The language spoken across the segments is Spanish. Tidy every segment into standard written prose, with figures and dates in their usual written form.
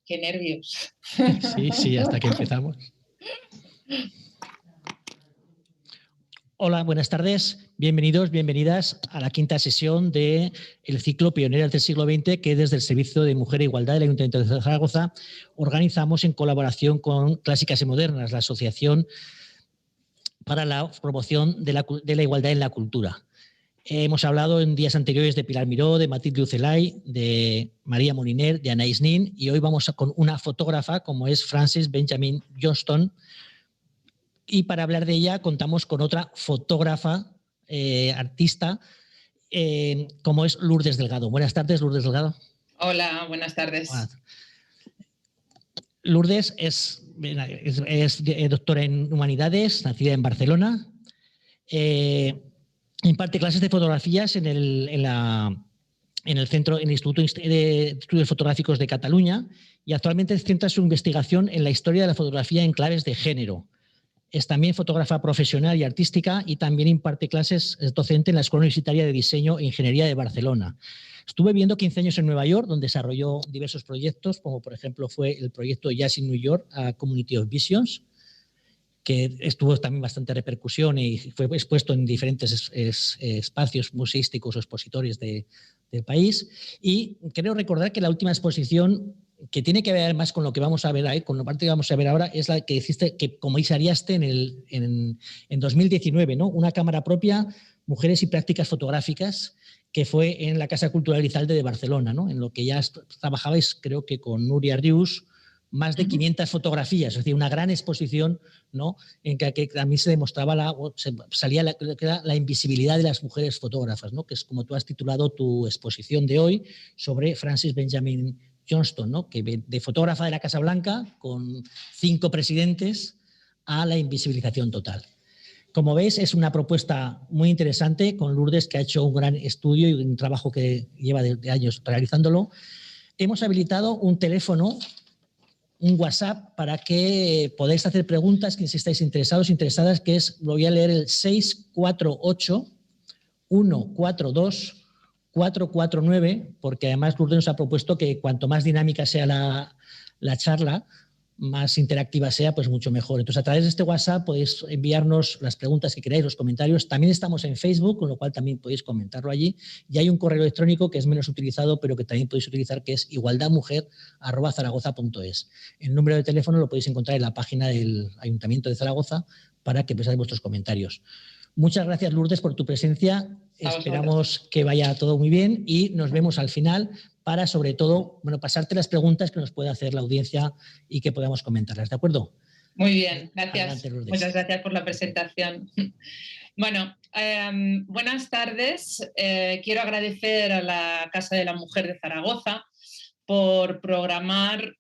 qué nervios. Sí, sí, hasta que empezamos. Hola, buenas tardes. Bienvenidos, bienvenidas a la quinta sesión del ciclo Pioneras del siglo XX que desde el Servicio de Mujer e Igualdad del Ayuntamiento de Zaragoza organizamos en colaboración con Clásicas y Modernas, la Asociación para la Promoción de la Igualdad en la Cultura. Hemos hablado en días anteriores de Pilar Miró, de Matilde Ucelay, de María Moliner, de Anaïs Nin, y hoy vamos con una fotógrafa como es Frances Benjamin Johnston. Y para hablar de ella contamos con otra fotógrafa, artista, como es Lourdes Delgado. Buenas tardes, Lourdes Delgado. Hola, buenas tardes. Hola. Lourdes es doctora en Humanidades, nacida en Barcelona. Imparte clases de fotografías en el Instituto de Estudios Fotográficos de Cataluña y actualmente centra su investigación en la historia de la fotografía en claves de género. Es también fotógrafa profesional y artística y también imparte clases, es docente en la Escuela Universitaria de Diseño e Ingeniería de Barcelona. Estuve viviendo 15 años en Nueva York, donde desarrolló diversos proyectos, como por ejemplo fue el proyecto Jazz in New York, a Community of Visions, que estuvo también bastante repercusión y fue expuesto en diferentes espacios museísticos o expositores del país. Y creo recordar que la última exposición, que tiene que ver más con lo que vamos a ver ahí, con la parte que vamos a ver ahora, es la que hiciste, que comisariaste en 2019, ¿no? Una cámara propia, Mujeres y Prácticas Fotográficas, que fue en la Casa Cultural Elizalde de Barcelona, ¿no? En lo que ya trabajabais, creo que con Núria Rius, más de 500 fotografías, es decir, una gran exposición, ¿no? En que también se demostraba salía la invisibilidad de las mujeres fotógrafas, ¿no? Que es como tú has titulado tu exposición de hoy sobre Frances Benjamin Johnston, ¿no? Que de fotógrafa de la Casa Blanca con 5 presidentes a la invisibilización total. Como veis, es una propuesta muy interesante con Lourdes, que ha hecho un gran estudio y un trabajo que lleva de años realizándolo. Hemos habilitado un teléfono, un WhatsApp, para que podáis hacer preguntas, que si estáis interesados, interesadas, que es, lo voy a leer, el 648-142-449, porque además Lourdes nos ha propuesto que cuanto más dinámica sea la charla, más interactiva sea, pues mucho mejor. Entonces, a través de este WhatsApp podéis enviarnos las preguntas que queráis, los comentarios. También estamos en Facebook, con lo cual también podéis comentarlo allí. Y hay un correo electrónico que es menos utilizado, pero que también podéis utilizar, que es igualdadmujer@zaragoza.es. El número de teléfono lo podéis encontrar en la página del Ayuntamiento de Zaragoza para que pensáis vuestros comentarios. Muchas gracias, Lourdes, por tu presencia. Esperamos que vaya todo muy bien y nos vemos al final para, sobre todo, pasarte las preguntas que nos pueda hacer la audiencia y que podamos comentarlas, ¿de acuerdo? Muy bien, gracias. Adelante, Lourdes. Muchas gracias por la presentación. Bueno, buenas tardes. Quiero agradecer a la Casa de la Mujer de Zaragoza por programar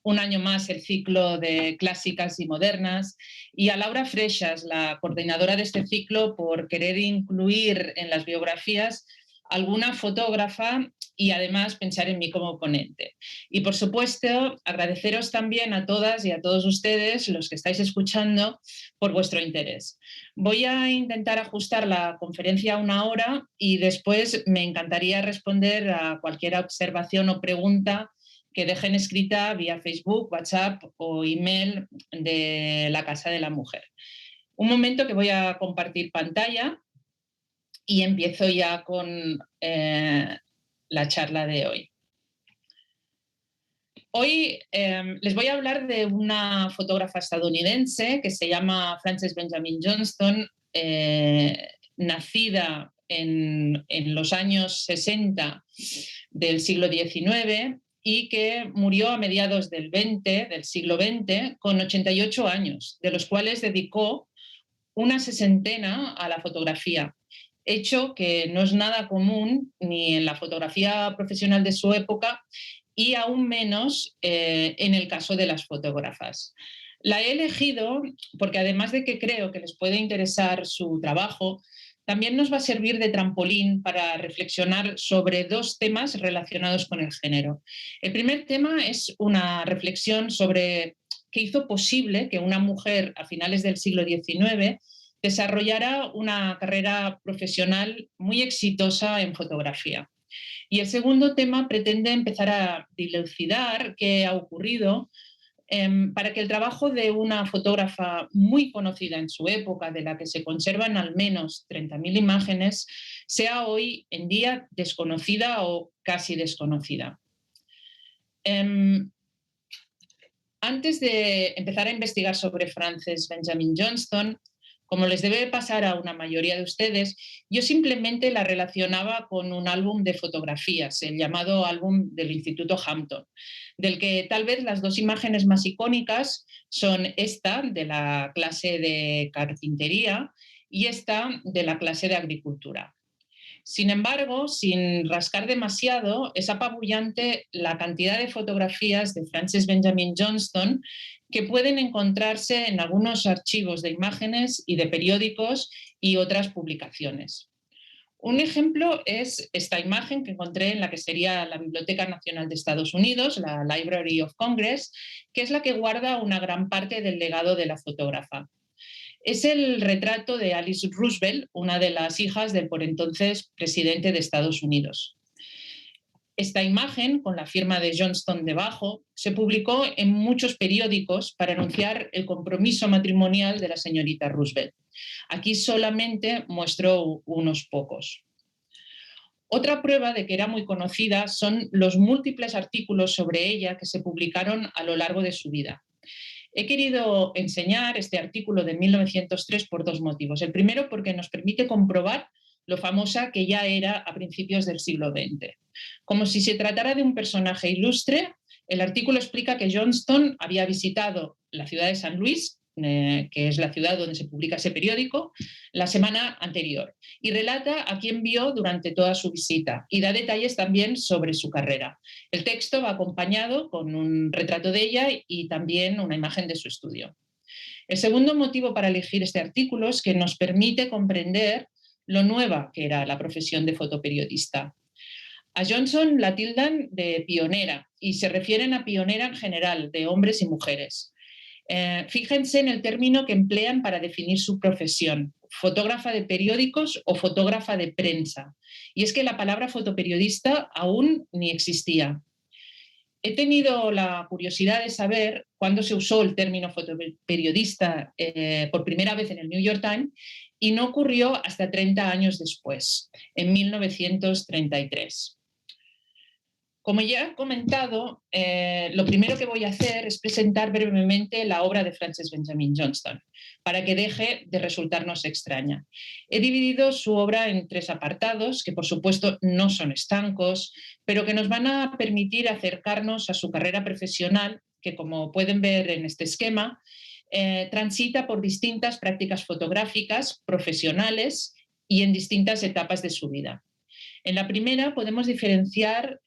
un año más el ciclo de Clásicas y Modernas, y a Laura Freixas, la coordinadora de este ciclo, por querer incluir en las biografías alguna fotógrafa y además pensar en mí como ponente. Y por supuesto, agradeceros también a todas y a todos ustedes, los que estáis escuchando, por vuestro interés. Voy a intentar ajustar la conferencia a 1 hora y después me encantaría responder a cualquier observación o pregunta que dejen escrita vía Facebook, WhatsApp o email de la Casa de la Mujer. Un momento, que voy a compartir pantalla y empiezo ya con la charla de hoy. Hoy les voy a hablar de una fotógrafa estadounidense que se llama Frances Benjamin Johnston, nacida en los años 60 del siglo XIX y que murió a mediados del siglo XX con 88 años, de los cuales dedicó una 60 a la fotografía, hecho que no es nada común ni en la fotografía profesional de su época y aún menos en el caso de las fotógrafas. La he elegido porque, además de que creo que les puede interesar su trabajo, también nos va a servir de trampolín para reflexionar sobre 2 temas relacionados con el género. El primer tema es una reflexión sobre qué hizo posible que una mujer a finales del siglo XIX desarrollara una carrera profesional muy exitosa en fotografía. Y el segundo tema pretende empezar a dilucidar qué ha ocurrido para que el trabajo de una fotógrafa muy conocida en su época, de la que se conservan al menos 30.000 imágenes, sea hoy en día desconocida o casi desconocida. Antes de empezar a investigar sobre Frances Benjamin Johnston, como les debe pasar a una mayoría de ustedes, yo simplemente la relacionaba con un álbum de fotografías, el llamado álbum del Instituto Hampton, del que tal vez las dos imágenes más icónicas son esta de la clase de carpintería y esta de la clase de agricultura. Sin embargo, sin rascar demasiado, es apabullante la cantidad de fotografías de Frances Benjamin Johnston que pueden encontrarse en algunos archivos de imágenes y de periódicos y otras publicaciones. Un ejemplo es esta imagen que encontré en la que sería la Biblioteca Nacional de Estados Unidos, la Library of Congress, que es la que guarda una gran parte del legado de la fotógrafa. Es el retrato de Alice Roosevelt, una de las hijas del por entonces presidente de Estados Unidos. Esta imagen, con la firma de Johnston debajo, se publicó en muchos periódicos para anunciar el compromiso matrimonial de la señorita Roosevelt. Aquí solamente muestro unos pocos. Otra prueba de que era muy conocida son los múltiples artículos sobre ella que se publicaron a lo largo de su vida. He querido enseñar este artículo de 1903 por dos motivos. El primero, porque nos permite comprobar lo famosa que ya era a principios del siglo XX. Como si se tratara de un personaje ilustre, el artículo explica que Johnston había visitado la ciudad de San Luis, que es la ciudad donde se publica ese periódico, la semana anterior, y relata a quién vio durante toda su visita y da detalles también sobre su carrera. El texto va acompañado con un retrato de ella y también una imagen de su estudio. El segundo motivo para elegir este artículo es que nos permite comprender lo nueva que era la profesión de fotoperiodista. A Johnson la tildan de pionera y se refieren a pionera en general, de hombres y mujeres. Fíjense en el término que emplean para definir su profesión, fotógrafa de periódicos o fotógrafa de prensa. Y es que la palabra fotoperiodista aún ni existía. He tenido la curiosidad de saber cuándo se usó el término fotoperiodista por primera vez en el New York Times y no ocurrió hasta 30 años después, en 1933. Como ya he comentado, lo primero que voy a hacer es presentar brevemente la obra de Frances Benjamin Johnston, para que deje de resultarnos extraña. He dividido su obra en tres apartados, que por supuesto no son estancos, pero que nos van a permitir acercarnos a su carrera profesional, que como pueden ver en este esquema, transita por distintas prácticas fotográficas profesionales y en distintas etapas de su vida. En la primera podemos diferenciar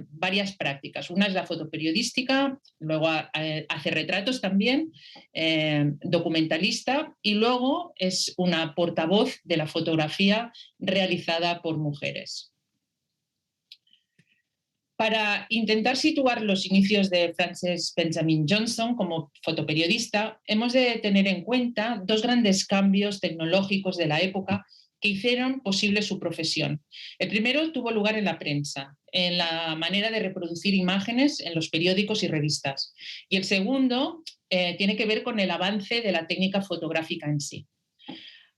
varias prácticas. Una es la fotoperiodística, luego hace retratos también, documentalista, y luego es una portavoz de la fotografía realizada por mujeres. Para intentar situar los inicios de Frances Benjamin Johnston como fotoperiodista, hemos de tener en cuenta dos grandes cambios tecnológicos de la época que hicieron posible su profesión. El primero tuvo lugar en la prensa, en la manera de reproducir imágenes en los periódicos y revistas. Y el segundo tiene que ver con el avance de la técnica fotográfica en sí.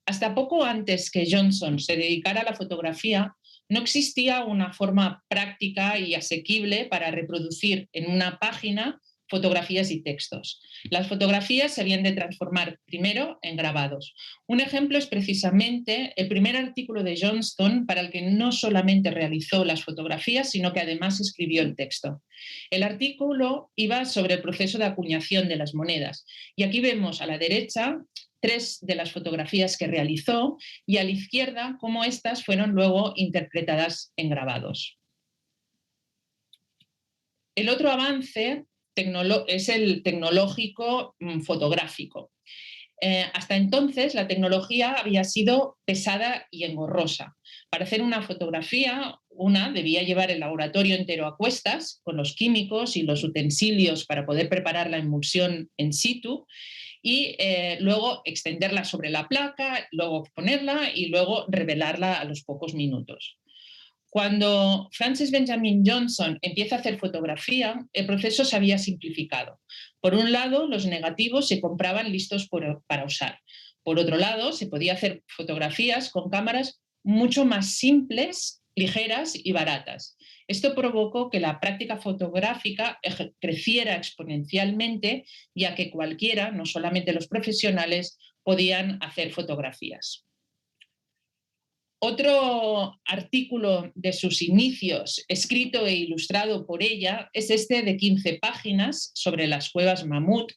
Hasta poco antes que Johnston se dedicara a la fotografía, no existía una forma práctica y asequible para reproducir en una página fotografías y textos. Las fotografías se habían de transformar primero en grabados. Un ejemplo es precisamente el primer artículo de Johnston para el que no solamente realizó las fotografías, sino que además escribió el texto. El artículo iba sobre el proceso de acuñación de las monedas y aquí vemos a la derecha tres de las fotografías que realizó y a la izquierda cómo estas fueron luego interpretadas en grabados. El otro avance es el tecnológico fotográfico. Hasta entonces la tecnología había sido pesada y engorrosa. Para hacer una fotografía, una debía llevar el laboratorio entero a cuestas, con los químicos y los utensilios para poder preparar la emulsión in situ, y luego extenderla sobre la placa, luego exponerla y luego revelarla a los pocos minutos. Cuando Frances Benjamin Johnson empieza a hacer fotografía, el proceso se había simplificado. Por un lado, los negativos se compraban listos para usar. Por otro lado, se podía hacer fotografías con cámaras mucho más simples, ligeras y baratas. Esto provocó que la práctica fotográfica creciera exponencialmente, ya que cualquiera, no solamente los profesionales, podían hacer fotografías. Otro artículo de sus inicios, escrito e ilustrado por ella, es este de 15 páginas sobre las cuevas Mammoth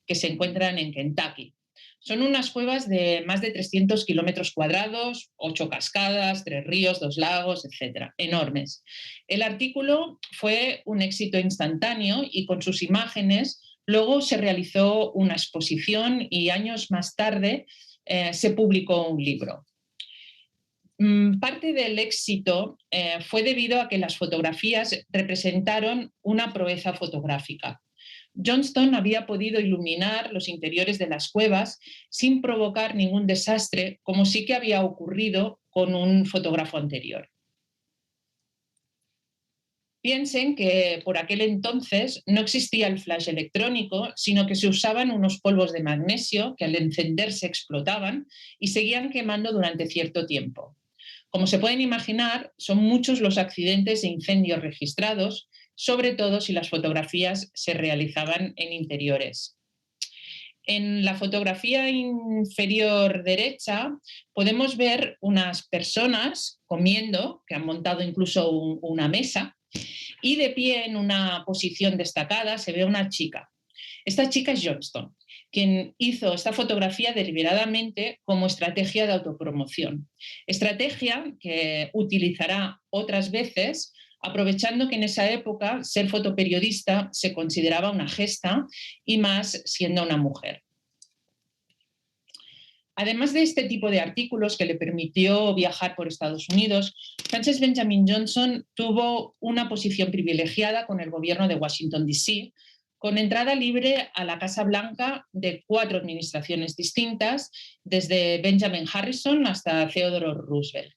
que se encuentran en Kentucky. Son unas cuevas de más de 300 kilómetros cuadrados, 8 cascadas, 3 ríos, 2 lagos, etc. Enormes. El artículo fue un éxito instantáneo y con sus imágenes luego se realizó una exposición y años más tarde se publicó un libro. Parte del éxito fue debido a que las fotografías representaron una proeza fotográfica. Johnston había podido iluminar los interiores de las cuevas sin provocar ningún desastre, como sí que había ocurrido con un fotógrafo anterior. Piensen que por aquel entonces no existía el flash electrónico, sino que se usaban unos polvos de magnesio que al encenderse explotaban y seguían quemando durante cierto tiempo. Como se pueden imaginar, son muchos los accidentes e incendios registrados, sobre todo si las fotografías se realizaban en interiores. En la fotografía inferior derecha podemos ver unas personas comiendo, que han montado incluso una mesa, y de pie en una posición destacada se ve una chica. Esta chica es Johnston, quien hizo esta fotografía deliberadamente como estrategia de autopromoción. Estrategia que utilizará otras veces, aprovechando que en esa época ser fotoperiodista se consideraba una gesta y más siendo una mujer. Además de este tipo de artículos que le permitió viajar por Estados Unidos, Frances Benjamin Johnson tuvo una posición privilegiada con el gobierno de Washington, D.C., con entrada libre a la Casa Blanca de 4 administraciones distintas, desde Benjamin Harrison hasta Theodore Roosevelt.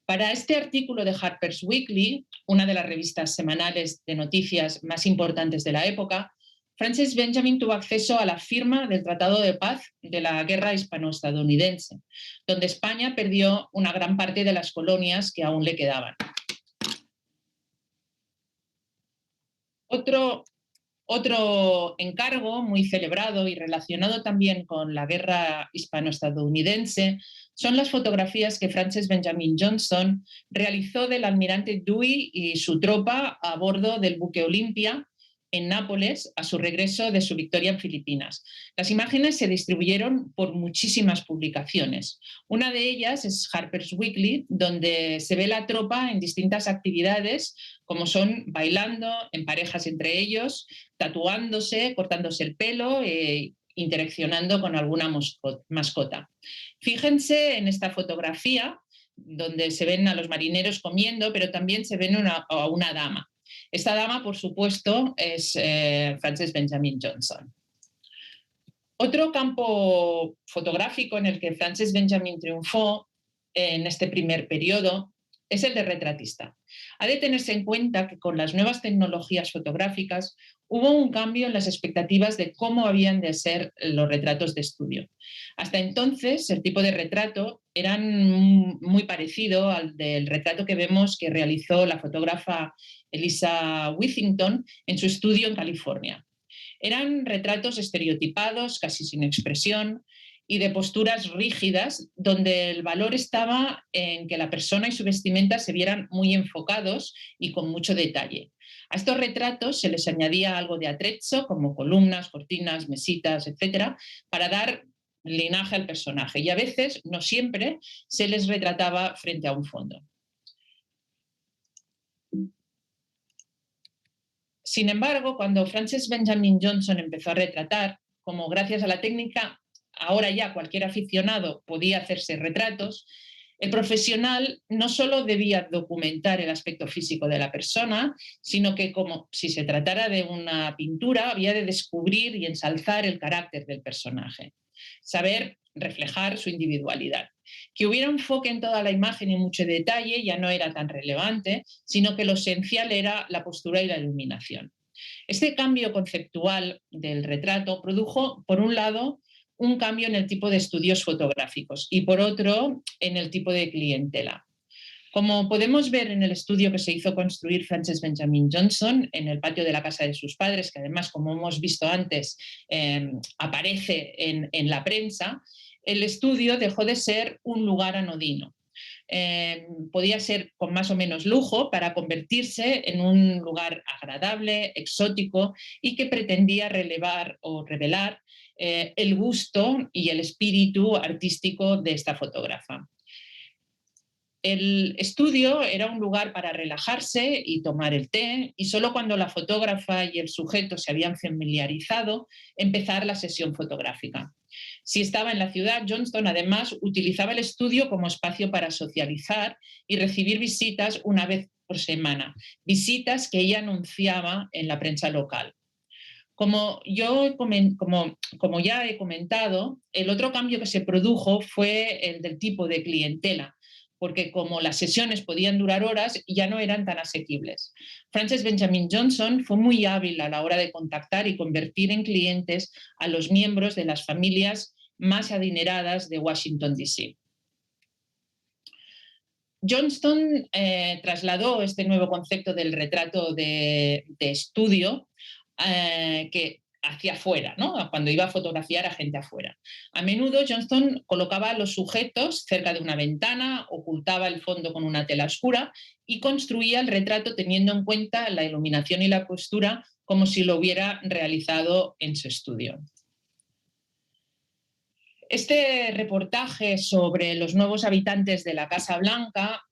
Para este artículo de Harper's Weekly, una de las revistas semanales de noticias más importantes de la época, Frances Benjamin tuvo acceso a la firma del Tratado de Paz de la Guerra Hispano-Estadounidense, donde España perdió una gran parte de las colonias que aún le quedaban. Otro encargo muy celebrado y relacionado también con la guerra hispano-estadounidense son las fotografías que Frances Benjamin Johnson realizó del almirante Dewey y su tropa a bordo del buque Olympia en Nápoles a su regreso de su victoria en Filipinas. Las imágenes se distribuyeron por muchísimas publicaciones. Una de ellas es Harper's Weekly, donde se ve la tropa en distintas actividades, como son bailando en parejas entre ellos, tatuándose, cortándose el pelo e interaccionando con alguna mascota. Fíjense en esta fotografía, donde se ven a los marineros comiendo, pero también se ven a una dama. Esta dama, por supuesto, es Frances Benjamin Johnson. Otro campo fotográfico en el que Frances Benjamin triunfó en este primer periodo es el de retratista. Ha de tenerse en cuenta que con las nuevas tecnologías fotográficas hubo un cambio en las expectativas de cómo habían de ser los retratos de estudio. Hasta entonces, el tipo de retrato era muy parecido al del retrato que vemos que realizó la fotógrafa Eliza Whittington en su estudio en California. Eran retratos estereotipados, casi sin expresión, y de posturas rígidas, donde el valor estaba en que la persona y su vestimenta se vieran muy enfocados y con mucho detalle. A estos retratos se les añadía algo de atrezzo, como columnas, cortinas, mesitas, etcétera, para dar linaje al personaje. Y a veces, no siempre, se les retrataba frente a un fondo. Sin embargo, cuando Frances Benjamin Johnson empezó a retratar, como gracias a la técnica ahora ya cualquier aficionado podía hacerse retratos, el profesional no solo debía documentar el aspecto físico de la persona, sino que, como si se tratara de una pintura, había de descubrir y ensalzar el carácter del personaje, saber reflejar su individualidad. Que hubiera enfoque en toda la imagen y mucho detalle ya no era tan relevante, sino que lo esencial era la postura y la iluminación. Este cambio conceptual del retrato produjo, por un lado, un cambio en el tipo de estudios fotográficos y, por otro, en el tipo de clientela. Como podemos ver en el estudio que se hizo construir Frances Benjamin Johnson en el patio de la casa de sus padres, que además, como hemos visto antes, aparece en la prensa, el estudio dejó de ser un lugar anodino. Podía ser con más o menos lujo para convertirse en un lugar agradable, exótico y que pretendía relevar o revelar el gusto y el espíritu artístico de esta fotógrafa. El estudio era un lugar para relajarse y tomar el té, y solo cuando la fotógrafa y el sujeto se habían familiarizado, empezar la sesión fotográfica. Si estaba en la ciudad, Johnston además utilizaba el estudio como espacio para socializar y recibir visitas una vez por semana, visitas que ella anunciaba en la prensa local. Como ya he comentado, el otro cambio que se produjo fue el del tipo de clientela, porque como las sesiones podían durar horas, ya no eran tan asequibles. Frances Benjamin Johnson fue muy hábil a la hora de contactar y convertir en clientes a los miembros de las familias más adineradas de Washington, D.C. Johnston trasladó este nuevo concepto del retrato de estudio que hacia afuera, ¿no? Cuando iba a fotografiar a gente afuera. A menudo Johnston colocaba a los sujetos cerca de una ventana, ocultaba el fondo con una tela oscura y construía el retrato teniendo en cuenta la iluminación y la postura como si lo hubiera realizado en su estudio. Este reportaje sobre los nuevos habitantes de la Casa Blanca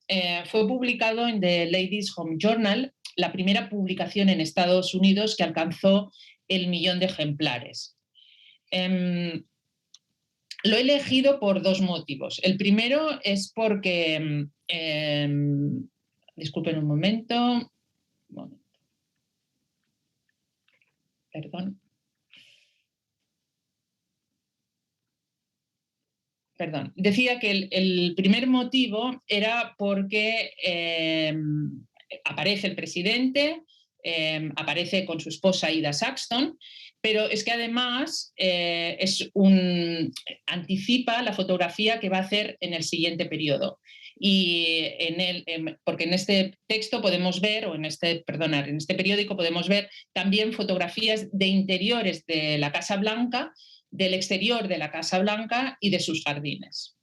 fue publicado en The Ladies' Home Journal, la primera publicación en Estados Unidos que alcanzó el 1.000.000 de ejemplares. Lo he elegido por dos motivos. El primero es porque, disculpen un momento, perdón. Perdón, decía que el primer motivo era porque aparece el presidente, aparece con su esposa Ida Saxton, pero es que además anticipa la fotografía que va a hacer en el siguiente periodo. Y porque en este texto podemos ver, en este periódico podemos ver también fotografías de interiores de la Casa Blanca, del exterior de la Casa Blanca y de sus jardines.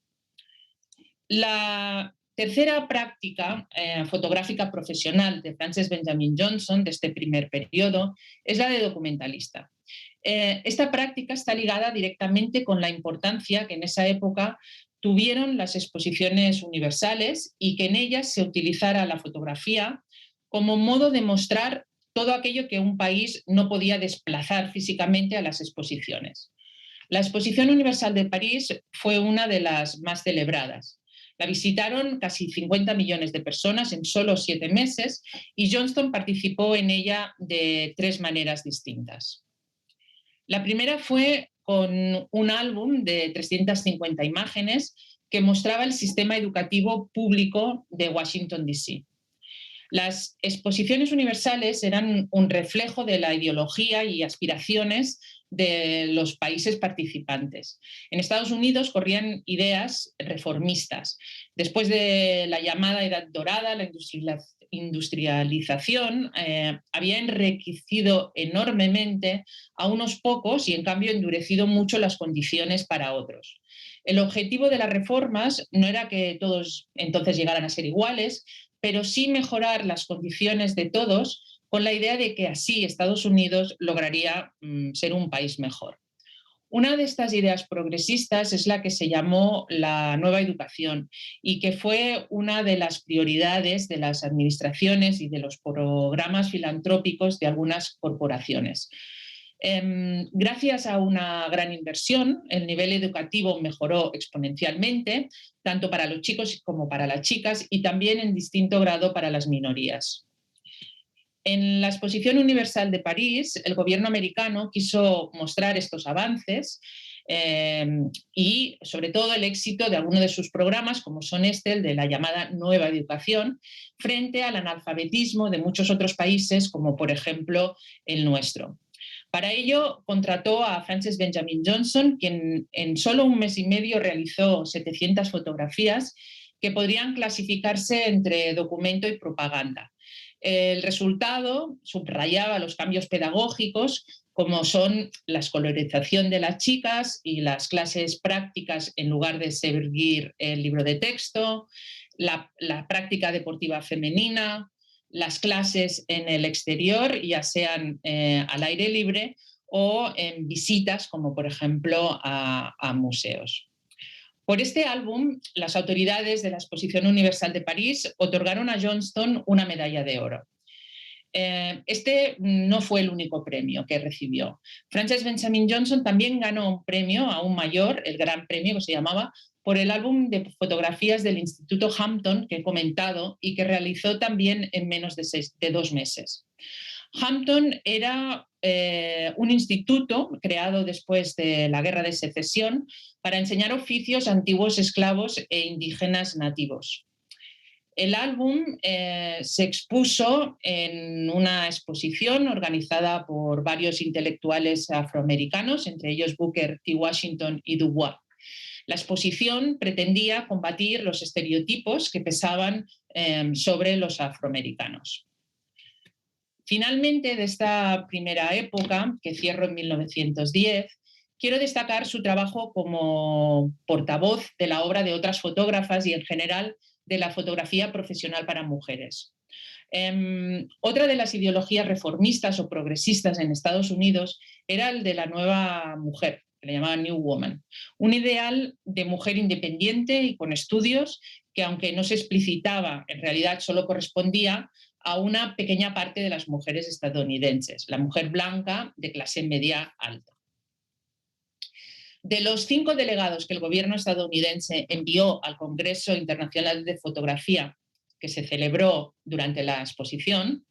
La tercera práctica fotográfica profesional de Frances Benjamin Johnson de este primer periodo es la de documentalista. Esta práctica está ligada directamente con la importancia que en esa época tuvieron las exposiciones universales y que en ellas se utilizara la fotografía como modo de mostrar todo aquello que un país no podía desplazar físicamente a las exposiciones. La Exposición Universal de París fue una de las más celebradas. La visitaron casi 50 millones de personas en solo 7 meses y Johnston participó en ella de 3 maneras distintas. La primera fue con un álbum de 350 imágenes que mostraba el sistema educativo público de Washington, D.C. Las exposiciones universales eran un reflejo de la ideología y aspiraciones de los países participantes. En Estados Unidos corrían ideas reformistas. Después de la llamada Edad Dorada, la industrialización había enriquecido enormemente a unos pocos y en cambio endurecido mucho las condiciones para otros. El objetivo de las reformas no era que todos entonces llegaran a ser iguales, pero sí mejorar las condiciones de todos con la idea de que así Estados Unidos lograría ser un país mejor. Una de estas ideas progresistas es la que se llamó la nueva educación y que fue una de las prioridades de las administraciones y de los programas filantrópicos de algunas corporaciones. Gracias a una gran inversión, el nivel educativo mejoró exponencialmente, tanto para los chicos como para las chicas, y también en distinto grado para las minorías. En la Exposición Universal de París, el gobierno americano quiso mostrar estos avances y sobre todo el éxito de algunos de sus programas, como son el de la llamada Nueva Educación, frente al analfabetismo de muchos otros países, como por ejemplo el nuestro. Para ello contrató a Frances Benjamin Johnson, quien en solo un mes y medio realizó 700 fotografías que podrían clasificarse entre documento y propaganda. El resultado subrayaba los cambios pedagógicos, como son la escolarización de las chicas y las clases prácticas en lugar de seguir el libro de texto, la práctica deportiva femenina, las clases en el exterior, ya sean al aire libre o en visitas, como por ejemplo a museos. Por este álbum, las autoridades de la Exposición Universal de París otorgaron a Johnston una medalla de oro. Este no fue el único premio que recibió. Frances Benjamin Johnson también ganó un premio aún mayor, el Gran Premio que se llamaba, por el álbum de fotografías del Instituto Hampton que he comentado y que realizó también en menos de 2 meses. Hampton era un instituto creado después de la Guerra de Secesión para enseñar oficios a antiguos esclavos e indígenas nativos. El álbum se expuso en una exposición organizada por varios intelectuales afroamericanos, entre ellos Booker T. Washington y Dubois. La exposición pretendía combatir los estereotipos que pesaban sobre los afroamericanos. Finalmente, de esta primera época, que cierro en 1910, quiero destacar su trabajo como portavoz de la obra de otras fotógrafas y, en general, de la fotografía profesional para mujeres. Otra de las ideologías reformistas o progresistas en Estados Unidos era el de la nueva mujer, que le llamaban New Woman, un ideal de mujer independiente y con estudios que, aunque no se explicitaba, en realidad solo correspondía a una pequeña parte de las mujeres estadounidenses, la mujer blanca de clase media alta. De los 5 delegados que el gobierno estadounidense envió al Congreso Internacional de Fotografía, que se celebró durante la exposición,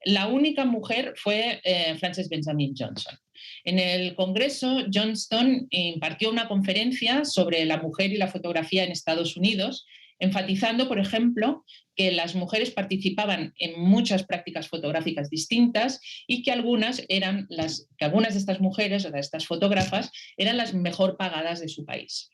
la única mujer fue Frances Benjamin Johnson. En el Congreso, Johnston impartió una conferencia sobre la mujer y la fotografía en Estados Unidos, enfatizando, por ejemplo, que las mujeres participaban en muchas prácticas fotográficas distintas y que algunas de estas mujeres o de estas fotógrafas eran las mejor pagadas de su país.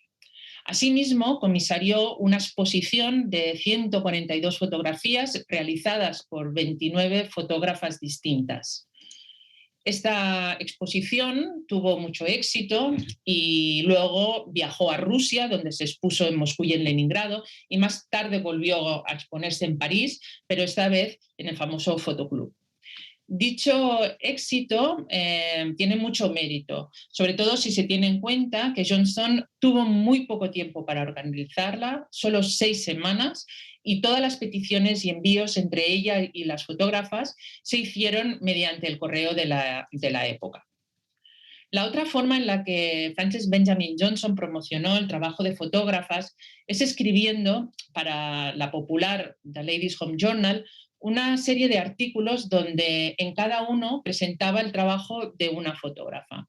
Asimismo, comisarió una exposición de 142 fotografías realizadas por 29 fotógrafas distintas. Esta exposición tuvo mucho éxito y luego viajó a Rusia, donde se expuso en Moscú y en Leningrado, y más tarde volvió a exponerse en París, pero esta vez en el famoso Fotoclub. Dicho éxito tiene mucho mérito, sobre todo si se tiene en cuenta que Johnston tuvo muy poco tiempo para organizarla, solo 6 semanas, y todas las peticiones y envíos entre ella y las fotógrafas se hicieron mediante el correo de la época. La otra forma en la que Frances Benjamin Johnson promocionó el trabajo de fotógrafas es escribiendo para la popular The Ladies' Home Journal una serie de artículos donde en cada uno presentaba el trabajo de una fotógrafa.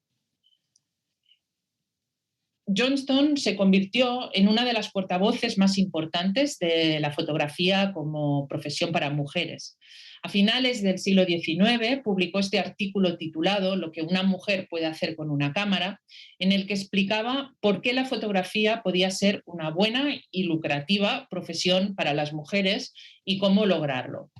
Johnston se convirtió en una de las portavoces más importantes de la fotografía como profesión para mujeres. A finales del siglo XIX publicó este artículo titulado «Lo que una mujer puede hacer con una cámara», en el que explicaba por qué la fotografía podía ser una buena y lucrativa profesión para las mujeres y cómo lograrlo.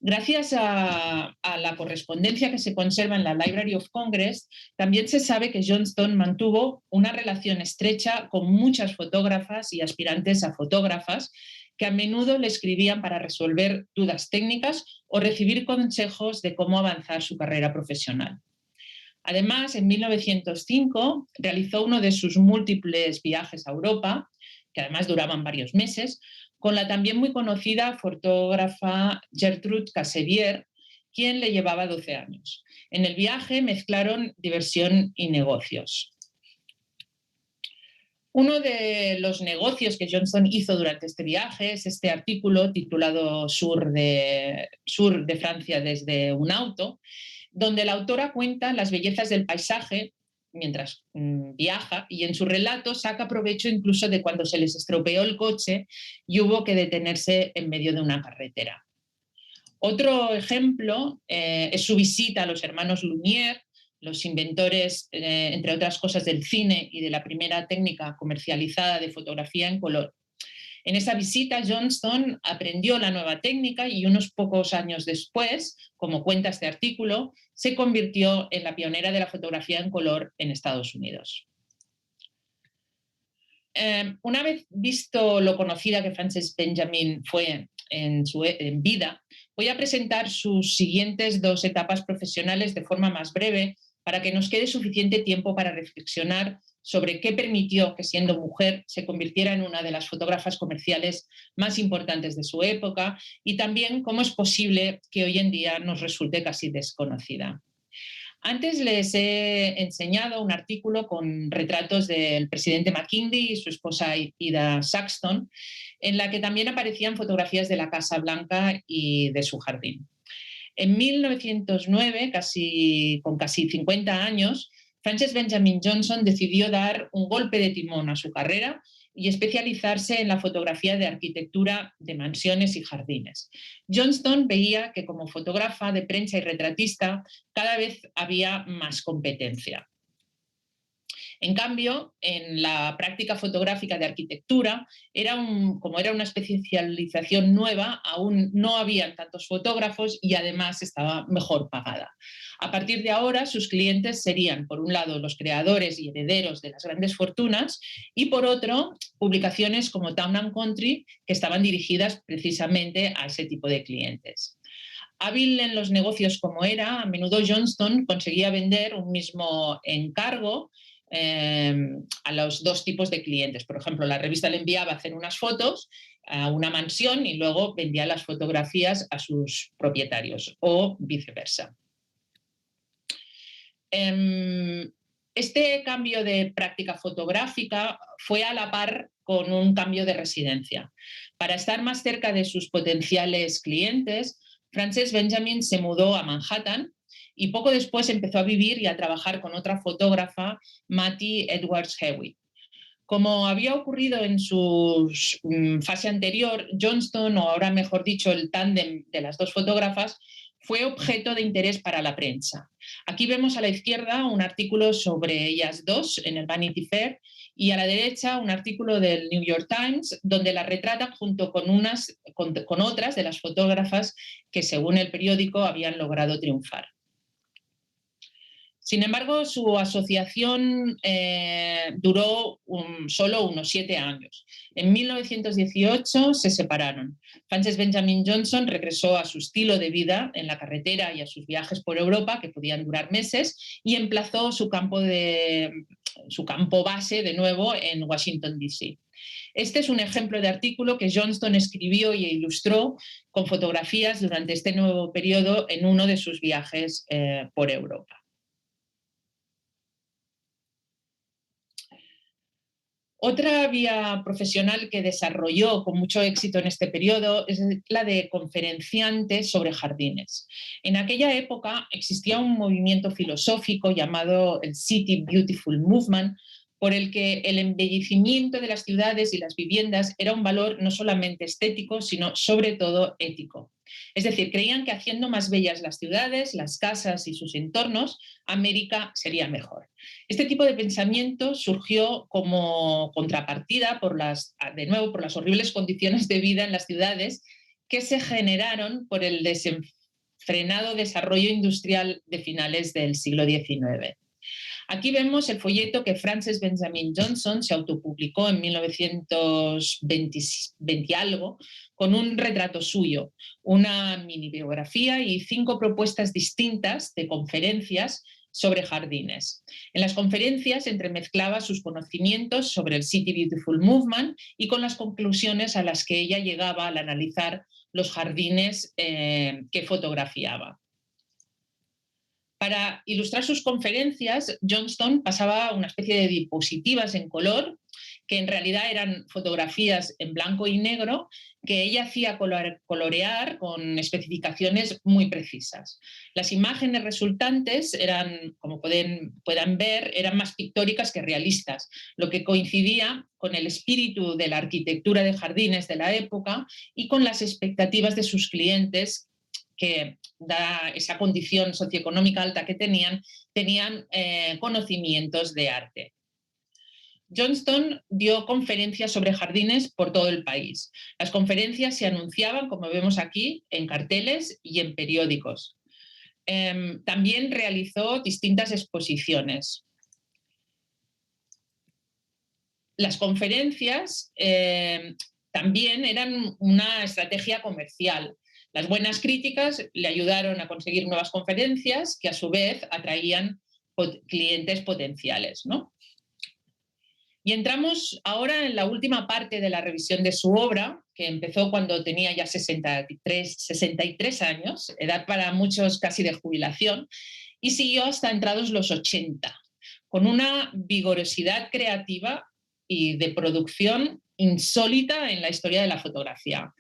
Gracias a la correspondencia que se conserva en la Library of Congress, también se sabe que Johnston mantuvo una relación estrecha con muchas fotógrafas y aspirantes a fotógrafas que a menudo le escribían para resolver dudas técnicas o recibir consejos de cómo avanzar su carrera profesional. Además, en 1905 realizó uno de sus múltiples viajes a Europa, que además duraban varios meses, con la también muy conocida fotógrafa Gertrude Cassevier, quien le llevaba 12 años. En el viaje mezclaron diversión y negocios. Uno de los negocios que Johnston hizo durante este viaje es este artículo titulado Sur de Francia desde un auto, donde la autora cuenta las bellezas del paisaje mientras viaja, y en su relato saca provecho incluso de cuando se les estropeó el coche y hubo que detenerse en medio de una carretera. Otro ejemplo es su visita a los hermanos Lumière, los inventores, entre otras cosas, del cine y de la primera técnica comercializada de fotografía en color. En esa visita, Johnston aprendió la nueva técnica y unos pocos años después, como cuenta este artículo, se convirtió en la pionera de la fotografía en color en Estados Unidos. Una vez visto lo conocida que Frances Benjamin fue en vida, voy a presentar sus siguientes 2 etapas profesionales de forma más breve para que nos quede suficiente tiempo para reflexionar sobre qué permitió que, siendo mujer, se convirtiera en una de las fotógrafas comerciales más importantes de su época y también cómo es posible que hoy en día nos resulte casi desconocida. Antes les he enseñado un artículo con retratos del presidente McKinley y su esposa Ida Saxton, en la que también aparecían fotografías de la Casa Blanca y de su jardín. En 1909, con casi 50 años, Frances Benjamin Johnson decidió dar un golpe de timón a su carrera y especializarse en la fotografía de arquitectura de mansiones y jardines. Johnston veía que como fotógrafa de prensa y retratista cada vez había más competencia. En cambio, en la práctica fotográfica de arquitectura, como era una especialización nueva, aún no habían tantos fotógrafos y además estaba mejor pagada. A partir de ahora, sus clientes serían, por un lado, los creadores y herederos de las grandes fortunas y, por otro, publicaciones como Town & Country, que estaban dirigidas precisamente a ese tipo de clientes. Hábil en los negocios como era, a menudo Johnston conseguía vender un mismo encargo a los 2 tipos de clientes. Por ejemplo, la revista le enviaba a hacer unas fotos a una mansión y luego vendía las fotografías a sus propietarios o viceversa. Este cambio de práctica fotográfica fue a la par con un cambio de residencia. Para estar más cerca de sus potenciales clientes, Frances Benjamin se mudó a Manhattan y poco después empezó a vivir y a trabajar con otra fotógrafa, Mattie Edwards Hewitt. Como había ocurrido en su fase anterior, Johnston, o ahora mejor dicho, el tándem de las 2 fotógrafas, fue objeto de interés para la prensa. Aquí vemos a la izquierda un artículo sobre ellas 2 en el Vanity Fair y a la derecha un artículo del New York Times donde las retratan junto con otras de las fotógrafas que, según el periódico, habían logrado triunfar. Sin embargo, su asociación duró solo unos 7 años. En 1918 se separaron. Frances Benjamin Johnson regresó a su estilo de vida en la carretera y a sus viajes por Europa, que podían durar meses, y emplazó su campo base de nuevo en Washington, D.C. Este es un ejemplo de artículo que Johnston escribió e ilustró con fotografías durante este nuevo periodo en uno de sus viajes por Europa. Otra vía profesional que desarrolló con mucho éxito en este periodo es la de conferenciante sobre jardines. En aquella época existía un movimiento filosófico llamado el City Beautiful Movement, por el que el embellecimiento de las ciudades y las viviendas era un valor no solamente estético, sino sobre todo ético. Es decir, creían que haciendo más bellas las ciudades, las casas y sus entornos, América sería mejor. Este tipo de pensamiento surgió como contrapartida de nuevo por las horribles condiciones de vida en las ciudades que se generaron por el desenfrenado desarrollo industrial de finales del siglo XIX. Aquí vemos el folleto que Frances Benjamin Johnson se autopublicó en 1920 algo, con un retrato suyo, una mini biografía y 5 propuestas distintas de conferencias sobre jardines. En las conferencias entremezclaba sus conocimientos sobre el City Beautiful Movement y con las conclusiones a las que ella llegaba al analizar los jardines que fotografiaba. Para ilustrar sus conferencias, Johnston pasaba una especie de diapositivas en color, que en realidad eran fotografías en blanco y negro, que ella hacía colorear con especificaciones muy precisas. Las imágenes resultantes eran, como puedan ver, eran más pictóricas que realistas, lo que coincidía con el espíritu de la arquitectura de jardines de la época y con las expectativas de sus clientes, que, dada esa condición socioeconómica alta que tenían conocimientos de arte. Johnston dio conferencias sobre jardines por todo el país. Las conferencias se anunciaban, como vemos aquí, en carteles y en periódicos. También realizó distintas exposiciones. Las conferencias también eran una estrategia comercial. Las buenas críticas le ayudaron a conseguir nuevas conferencias que a su vez atraían clientes potenciales, ¿no? Y entramos ahora en la última parte de la revisión de su obra, que empezó cuando tenía ya 63 años, edad para muchos casi de jubilación, y siguió hasta entrados los 80, con una vigorosidad creativa y de producción insólita en la historia de la fotografía.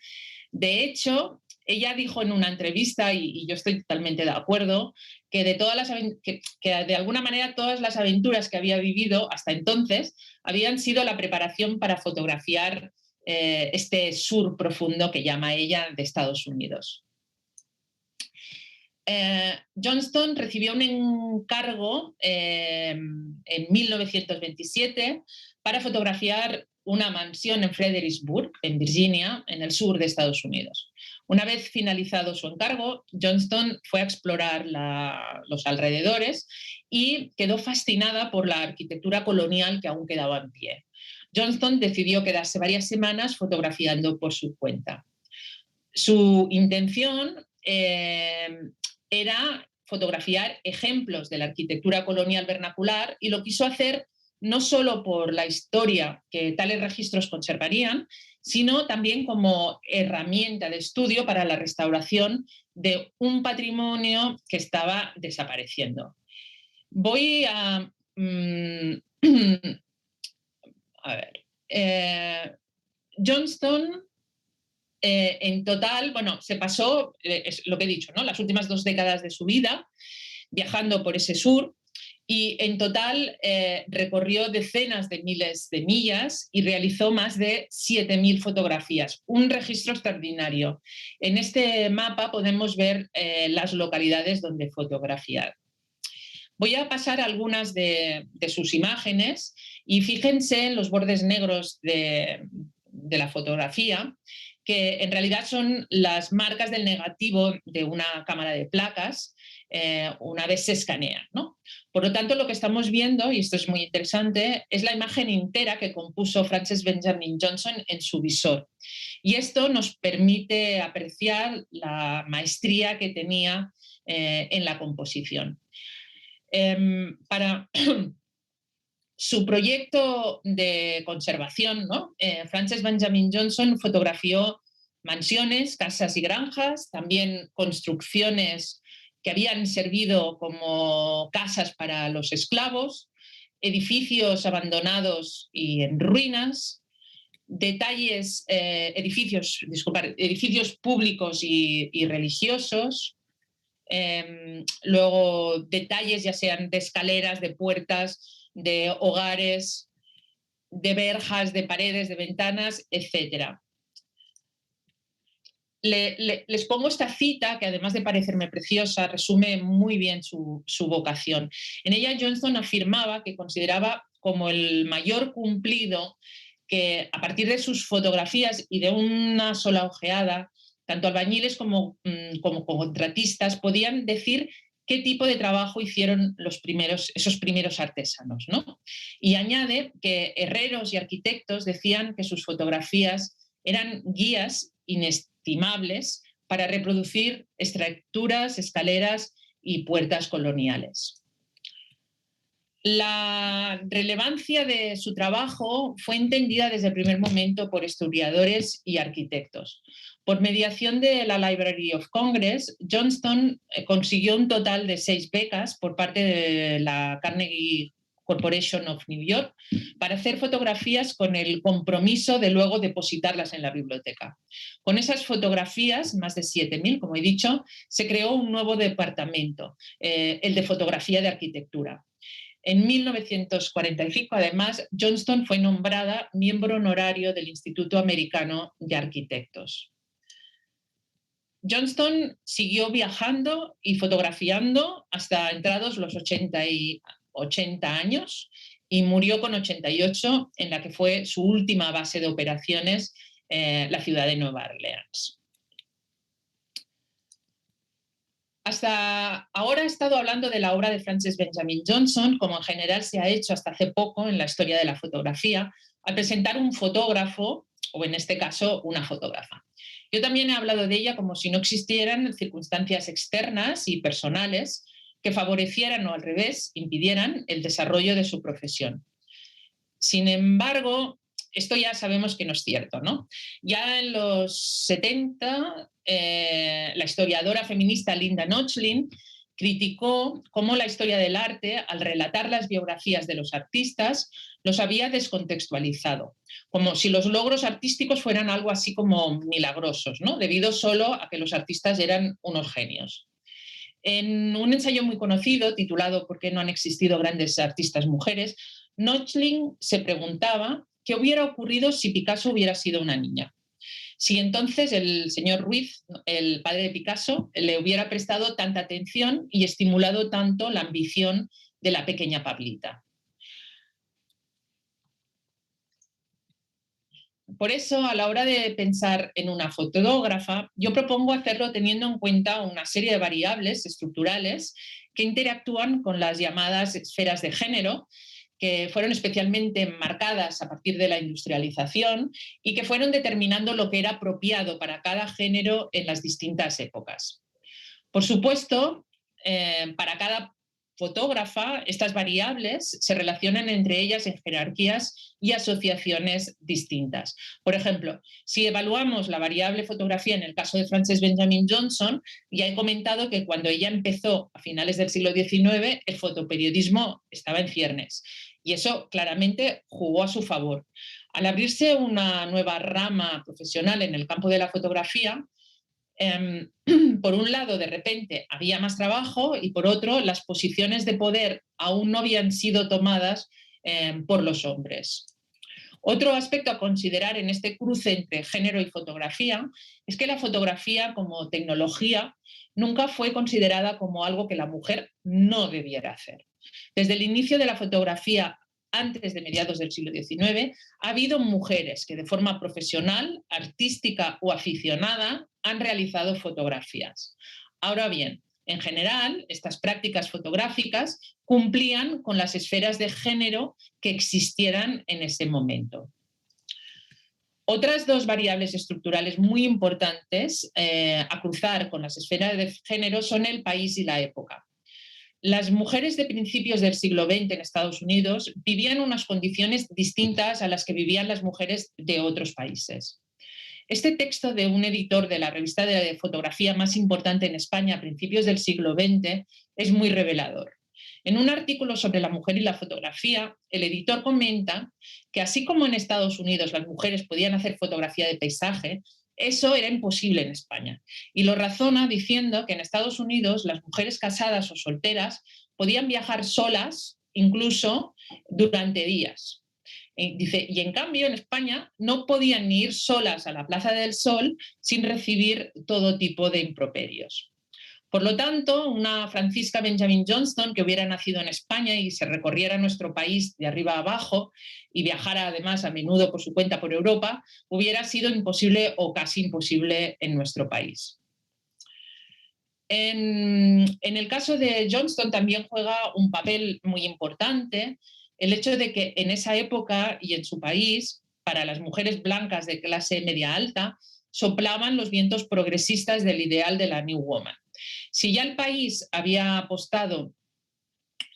De hecho, ella dijo en una entrevista, y yo estoy totalmente de acuerdo, que de alguna manera todas las aventuras que había vivido hasta entonces habían sido la preparación para fotografiar este sur profundo que llama ella de Estados Unidos. Johnston recibió un encargo en 1927 para fotografiar una mansión en Fredericksburg, en Virginia, en el sur de Estados Unidos. Una vez finalizado su encargo, Johnston fue a explorar los alrededores y quedó fascinada por la arquitectura colonial que aún quedaba en pie. Johnston decidió quedarse varias semanas fotografiando por su cuenta. Su intención era fotografiar ejemplos de la arquitectura colonial vernacular y lo quiso hacer no solo por la historia que tales registros conservarían, sino también como herramienta de estudio para la restauración de un patrimonio que estaba desapareciendo. Voy a... a ver. Johnston, en total, bueno, se pasó, es lo que he dicho, ¿no?, las últimas 2 décadas de su vida viajando por ese sur, y en total recorrió decenas de miles de millas y realizó más de 7.000 fotografías, un registro extraordinario. En este mapa podemos ver las localidades donde fotografiar. Voy a pasar algunas de sus imágenes y fíjense en los bordes negros de la fotografía, que en realidad son las marcas del negativo de una cámara de placas una vez se escanea, ¿no? Por lo tanto, lo que estamos viendo, y esto es muy interesante, es la imagen entera que compuso Frances Benjamin Johnson en su visor. Y esto nos permite apreciar la maestría que tenía en la composición. Para su proyecto de conservación, ¿no?, Frances Benjamin Johnson fotografió mansiones, casas y granjas, también construcciones que habían servido como casas para los esclavos, edificios abandonados y en ruinas, edificios públicos y religiosos, luego detalles ya sean de escaleras, de puertas, de hogares, de verjas, de paredes, de ventanas, etc. Les pongo esta cita que, además de parecerme preciosa, resume muy bien su vocación. En ella Johnston afirmaba que consideraba como el mayor cumplido que, a partir de sus fotografías y de una sola ojeada, tanto albañiles como contratistas podían decir qué tipo de trabajo hicieron esos primeros artesanos, ¿no? Y añade que herreros y arquitectos decían que sus fotografías eran guías inestimables para reproducir estructuras, escaleras y puertas coloniales. La relevancia de su trabajo fue entendida desde el primer momento por historiadores y arquitectos. Por mediación de la Library of Congress, Johnston consiguió un total de 6 becas por parte de la Carnegie Corporation of New York para hacer fotografías con el compromiso de luego depositarlas en la biblioteca. Con esas fotografías, más de 7.000, como he dicho, se creó un nuevo departamento, el de fotografía de arquitectura. En 1945, además, Johnston fue nombrada miembro honorario del Instituto Americano de Arquitectos. Johnston siguió viajando y fotografiando hasta entrados los 80 años y murió con 88 en la que fue su última base de operaciones, la ciudad de Nueva Orleans. Hasta ahora he estado hablando de la obra de Frances Benjamin Johnson, como en general se ha hecho hasta hace poco en la historia de la fotografía, al presentar un fotógrafo, o en este caso una fotógrafa. Yo también he hablado de ella como si no existieran circunstancias externas y personales que favorecieran o al revés impidieran el desarrollo de su profesión. Sin embargo, esto ya sabemos que no es cierto, ¿no? Ya en los 70, la historiadora feminista Linda Nochlin criticó cómo la historia del arte, al relatar las biografías de los artistas, los había descontextualizado, como si los logros artísticos fueran algo así como milagrosos, ¿no? Debido solo a que los artistas eran unos genios. En un ensayo muy conocido, titulado ¿Por qué no han existido grandes artistas mujeres?, Nochlin se preguntaba qué hubiera ocurrido si Picasso hubiera sido una niña. Si entonces el señor Ruiz, el padre de Picasso, le hubiera prestado tanta atención y estimulado tanto la ambición de la pequeña Pablita. Por eso, a la hora de pensar en una fotógrafa, yo propongo hacerlo teniendo en cuenta una serie de variables estructurales que interactúan con las llamadas esferas de género, que fueron especialmente marcadas a partir de la industrialización y que fueron determinando lo que era apropiado para cada género en las distintas épocas. Por supuesto, para cada fotógrafa, estas variables se relacionan entre ellas en jerarquías y asociaciones distintas. Por ejemplo, si evaluamos la variable fotografía en el caso de Frances Benjamin Johnson, ya he comentado que cuando ella empezó a finales del siglo XIX, el fotoperiodismo estaba en ciernes. Y eso claramente jugó a su favor. Al abrirse una nueva rama profesional en el campo de la fotografía, por un lado, de repente había más trabajo y por otro, las posiciones de poder aún no habían sido tomadas por los hombres. Otro aspecto a considerar en este cruce entre género y fotografía es que la fotografía como tecnología nunca fue considerada como algo que la mujer no debiera hacer. Desde el inicio de la fotografía, antes de mediados del siglo XIX, ha habido mujeres que de forma profesional, artística o aficionada han realizado fotografías. Ahora bien, en general, estas prácticas fotográficas cumplían con las esferas de género que existieran en ese momento. Otras dos variables estructurales muy importantes a cruzar con las esferas de género son el país y la época. Las mujeres de principios del siglo XX en Estados Unidos vivían unas condiciones distintas a las que vivían las mujeres de otros países. Este texto de un editor de la revista de fotografía más importante en España a principios del siglo XX es muy revelador. En un artículo sobre la mujer y la fotografía, el editor comenta que así como en Estados Unidos las mujeres podían hacer fotografía de paisaje, eso era imposible en España. Y lo razona diciendo que en Estados Unidos las mujeres casadas o solteras podían viajar solas, incluso durante días. Dice, y en cambio en España no podían ni ir solas a la Plaza del Sol sin recibir todo tipo de improperios. Por lo tanto, una Francisca Benjamin Johnston que hubiera nacido en España y se recorriera nuestro país de arriba a abajo y viajara además a menudo por su cuenta por Europa, hubiera sido imposible o casi imposible en nuestro país. En el caso de Johnston también juega un papel muy importante el hecho de que en esa época y en su país, para las mujeres blancas de clase media alta, soplaban los vientos progresistas del ideal de la New Woman. Si ya el país había apostado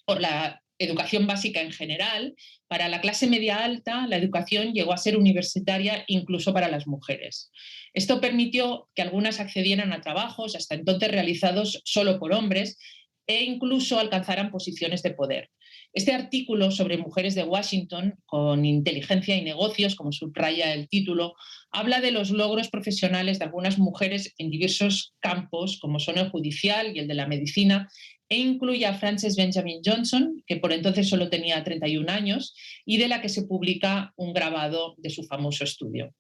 por la educación básica en general, para la clase media alta la educación llegó a ser universitaria incluso para las mujeres. Esto permitió que algunas accedieran a trabajos hasta entonces realizados solo por hombres e incluso alcanzaran posiciones de poder. Este artículo sobre mujeres de Washington, con inteligencia y negocios, como subraya el título, habla de los logros profesionales de algunas mujeres en diversos campos, como son el judicial y el de la medicina, e incluye a Frances Benjamin Johnson, que por entonces solo tenía 31 años, y de la que se publica un grabado de su famoso estudio.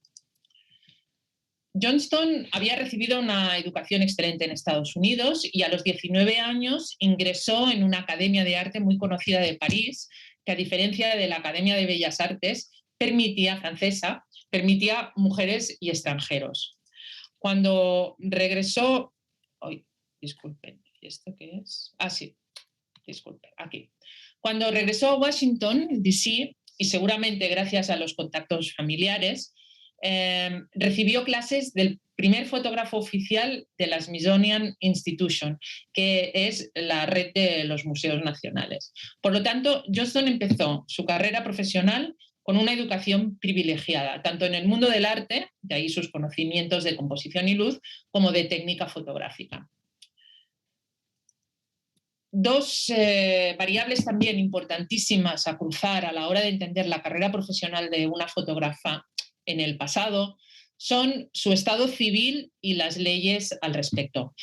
Johnston había recibido una educación excelente en Estados Unidos y a los 19 años ingresó en una academia de arte muy conocida de París, que a diferencia de la Academia de Bellas Artes francesa, permitía mujeres y extranjeros. Cuando regresó... Ay, disculpen, ¿y esto qué es? Ah, sí, disculpen, aquí. Cuando regresó a Washington, D.C., y seguramente gracias a los contactos familiares, recibió clases del primer fotógrafo oficial de la Smithsonian Institution, que es la red de los museos nacionales. Por lo tanto, Johnston empezó su carrera profesional con una educación privilegiada, tanto en el mundo del arte, de ahí sus conocimientos de composición y luz, como de técnica fotográfica. Dos variables también importantísimas a cruzar a la hora de entender la carrera profesional de una fotógrafa en el pasado son su estado civil y las leyes al respecto.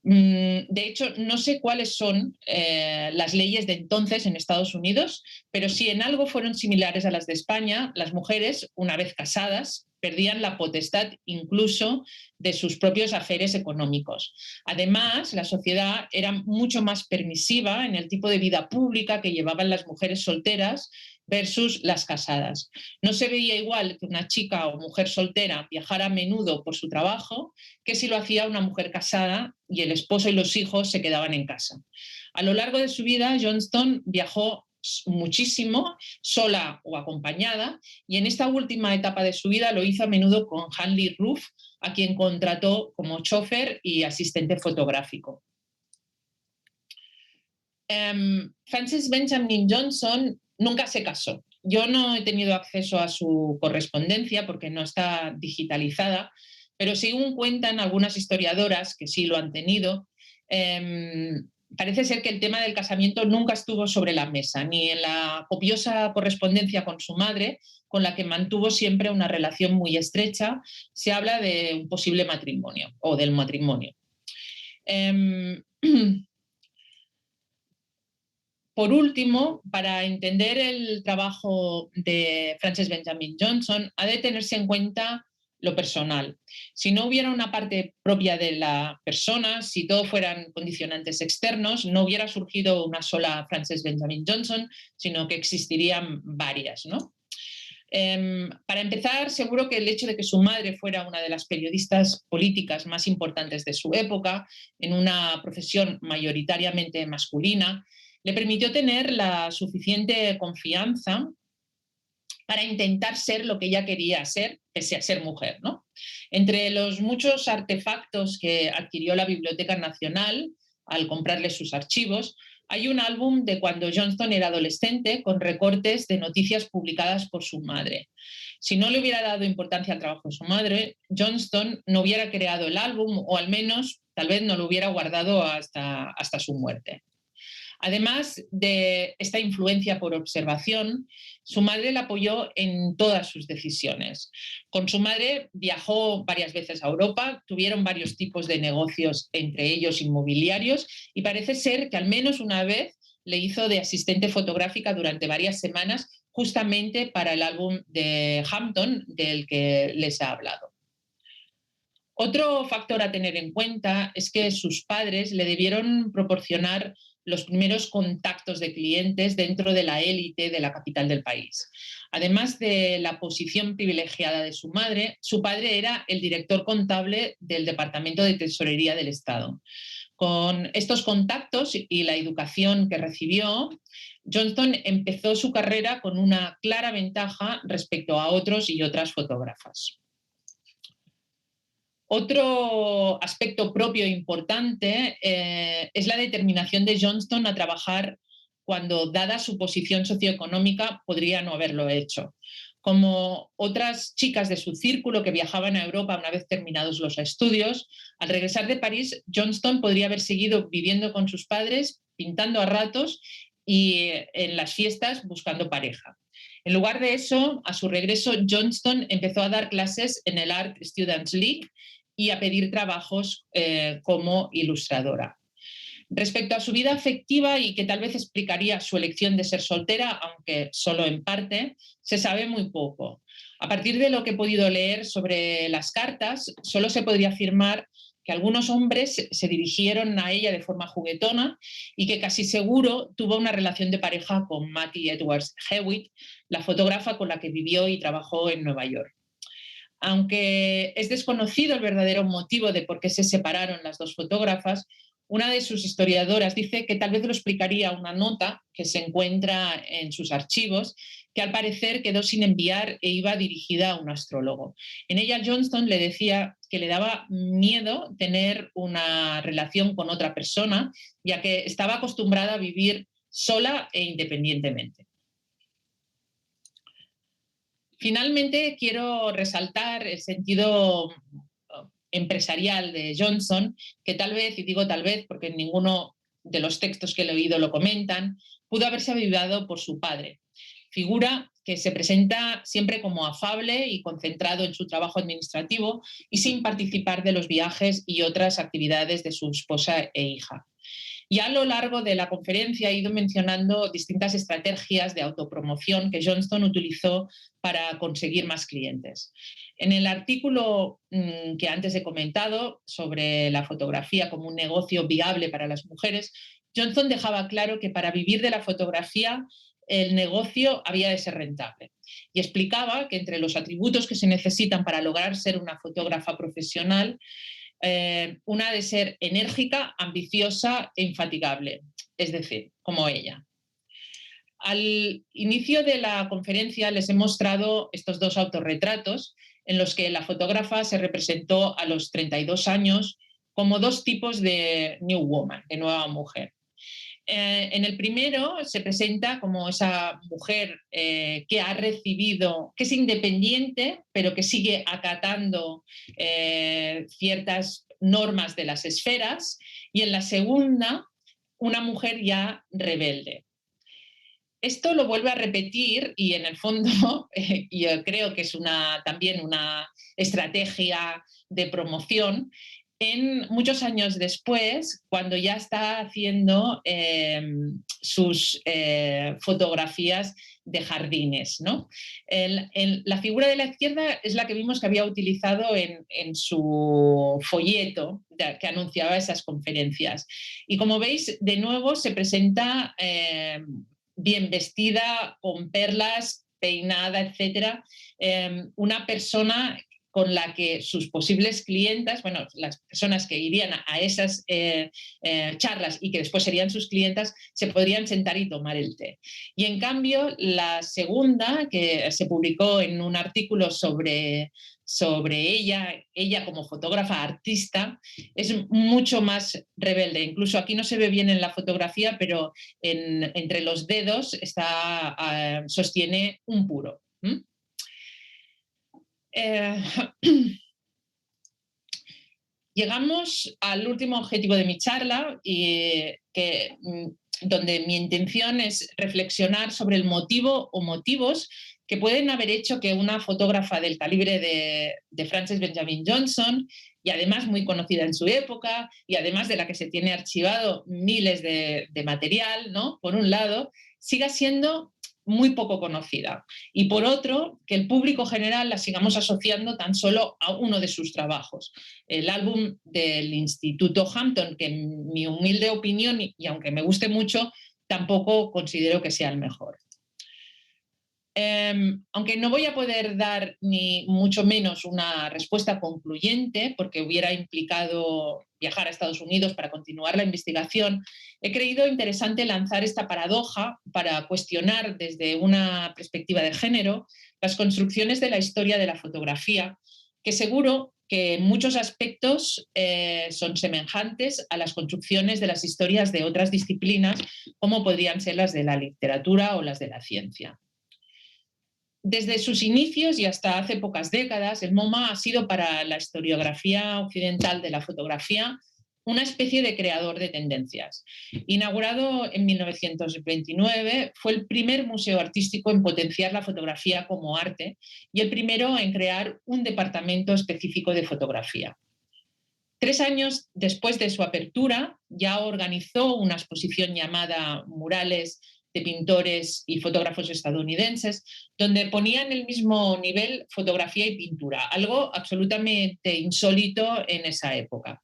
De hecho, no sé cuáles son las leyes de entonces en Estados Unidos, pero si en algo fueron similares a las de España, las mujeres, una vez casadas, perdían la potestad incluso de sus propios afaires económicos. Además, la sociedad era mucho más permisiva en el tipo de vida pública que llevaban las mujeres solteras versus las casadas. No se veía igual que una chica o mujer soltera viajara a menudo por su trabajo que si lo hacía una mujer casada y el esposo y los hijos se quedaban en casa. A lo largo de su vida, Johnston viajó muchísimo, sola o acompañada, y en esta última etapa de su vida lo hizo a menudo con Hanley Ruff, a quien contrató como chofer y asistente fotográfico. Frances Benjamin Johnson nunca se casó. Yo no he tenido acceso a su correspondencia porque no está digitalizada, pero según cuentan algunas historiadoras que sí lo han tenido, parece ser que el tema del casamiento nunca estuvo sobre la mesa, ni en la copiosa correspondencia con su madre, con la que mantuvo siempre una relación muy estrecha, se habla de un posible matrimonio o del matrimonio. Por último, para entender el trabajo de Frances Benjamin Johnson, ha de tenerse en cuenta lo personal. Si no hubiera una parte propia de la persona, si todo fueran condicionantes externos, no hubiera surgido una sola Frances Benjamin Johnson, sino que existirían varias, ¿no? Para empezar, seguro que el hecho de que su madre fuera una de las periodistas políticas más importantes de su época, en una profesión mayoritariamente masculina, le permitió tener la suficiente confianza para intentar ser lo que ella quería ser, pese a ser mujer, ¿no? Entre los muchos artefactos que adquirió la Biblioteca Nacional al comprarle sus archivos, hay un álbum de cuando Johnston era adolescente con recortes de noticias publicadas por su madre. Si no le hubiera dado importancia al trabajo de su madre, Johnston no hubiera creado el álbum, o al menos tal vez no lo hubiera guardado hasta su muerte. Además de esta influencia por observación, su madre la apoyó en todas sus decisiones. Con su madre viajó varias veces a Europa, tuvieron varios tipos de negocios, entre ellos inmobiliarios, y parece ser que al menos una vez le hizo de asistente fotográfica durante varias semanas, justamente para el álbum de Hampton del que les he hablado. Otro factor a tener en cuenta es que sus padres le debieron proporcionar los primeros contactos de clientes dentro de la élite de la capital del país. Además de la posición privilegiada de su madre, su padre era el director contable del Departamento de Tesorería del Estado. Con estos contactos y la educación que recibió, Johnston empezó su carrera con una clara ventaja respecto a otros y otras fotógrafas. Otro aspecto propio importante es la determinación de Johnston a trabajar cuando, dada su posición socioeconómica, podría no haberlo hecho. Como otras chicas de su círculo que viajaban a Europa una vez terminados los estudios, al regresar de París, Johnston podría haber seguido viviendo con sus padres, pintando a ratos y en las fiestas buscando pareja. En lugar de eso, a su regreso, Johnston empezó a dar clases en el Art Students League y a pedir trabajos como ilustradora. Respecto a su vida afectiva, y que tal vez explicaría su elección de ser soltera, aunque solo en parte, se sabe muy poco. A partir de lo que he podido leer sobre las cartas, solo se podría afirmar que algunos hombres se dirigieron a ella de forma juguetona y que casi seguro tuvo una relación de pareja con Mattie Edwards Hewitt, la fotógrafa con la que vivió y trabajó en Nueva York. Aunque es desconocido el verdadero motivo de por qué se separaron las dos fotógrafas, una de sus historiadoras dice que tal vez lo explicaría una nota que se encuentra en sus archivos, que al parecer quedó sin enviar e iba dirigida a un astrólogo. En ella, Johnston le decía que le daba miedo tener una relación con otra persona, ya que estaba acostumbrada a vivir sola e independientemente. Finalmente, quiero resaltar el sentido empresarial de Johnson, que tal vez, y digo tal vez porque en ninguno de los textos que he leído lo comentan, pudo haberse avivado por su padre. Figura que se presenta siempre como afable y concentrado en su trabajo administrativo y sin participar de los viajes y otras actividades de su esposa e hija. Y a lo largo de la conferencia he ido mencionando distintas estrategias de autopromoción que Johnston utilizó para conseguir más clientes. En el artículo que antes he comentado sobre la fotografía como un negocio viable para las mujeres, Johnston dejaba claro que para vivir de la fotografía el negocio había de ser rentable. Y explicaba que entre los atributos que se necesitan para lograr ser una fotógrafa profesional, una de ser enérgica, ambiciosa e infatigable, es decir, como ella. Al inicio de la conferencia les he mostrado estos dos autorretratos en los que la fotógrafa se representó a los 32 años como dos tipos de New Woman, de nueva mujer. En el primero se presenta como esa mujer que ha recibido, que es independiente, pero que sigue acatando ciertas normas de las esferas, y en la segunda, una mujer ya rebelde. Esto lo vuelve a repetir y en el fondo yo creo que es también una estrategia de promoción en muchos años después, cuando ya está haciendo sus fotografías de jardines, ¿no? La figura de la izquierda es la que vimos que había utilizado en su folleto que anunciaba esas conferencias. Y como veis, de nuevo se presenta bien vestida, con perlas, peinada, etc. Una persona con la que sus posibles clientas, bueno, las personas que irían a esas charlas y que después serían sus clientas, se podrían sentar y tomar el té. Y en cambio, la segunda, que se publicó en un artículo sobre ella como fotógrafa artista, es mucho más rebelde. Incluso aquí no se ve bien en la fotografía, pero entre los dedos sostiene un puro. Llegamos al último objetivo de mi charla, donde mi intención es reflexionar sobre el motivo o motivos que pueden haber hecho que una fotógrafa del calibre de Frances Benjamin Johnson, y además muy conocida en su época, y además de la que se tiene archivado miles de material, ¿no? Por un lado, siga siendo muy poco conocida, y por otro, que el público general la sigamos asociando tan solo a uno de sus trabajos, el álbum del Instituto Hampton, que en mi humilde opinión, y aunque me guste mucho, tampoco considero que sea el mejor. Aunque no voy a poder dar ni mucho menos una respuesta concluyente, porque hubiera implicado viajar a Estados Unidos para continuar la investigación, he creído interesante lanzar esta paradoja para cuestionar desde una perspectiva de género las construcciones de la historia de la fotografía, que seguro que en muchos aspectos son semejantes a las construcciones de las historias de otras disciplinas, como podrían ser las de la literatura o las de la ciencia. Desde sus inicios y hasta hace pocas décadas, el MoMA ha sido para la historiografía occidental de la fotografía una especie de creador de tendencias. Inaugurado en 1929, fue el primer museo artístico en potenciar la fotografía como arte y el primero en crear un departamento específico de fotografía. 3 años después de su apertura, ya organizó una exposición llamada Murales de pintores y fotógrafos estadounidenses, donde ponía en el mismo nivel fotografía y pintura, algo absolutamente insólito en esa época.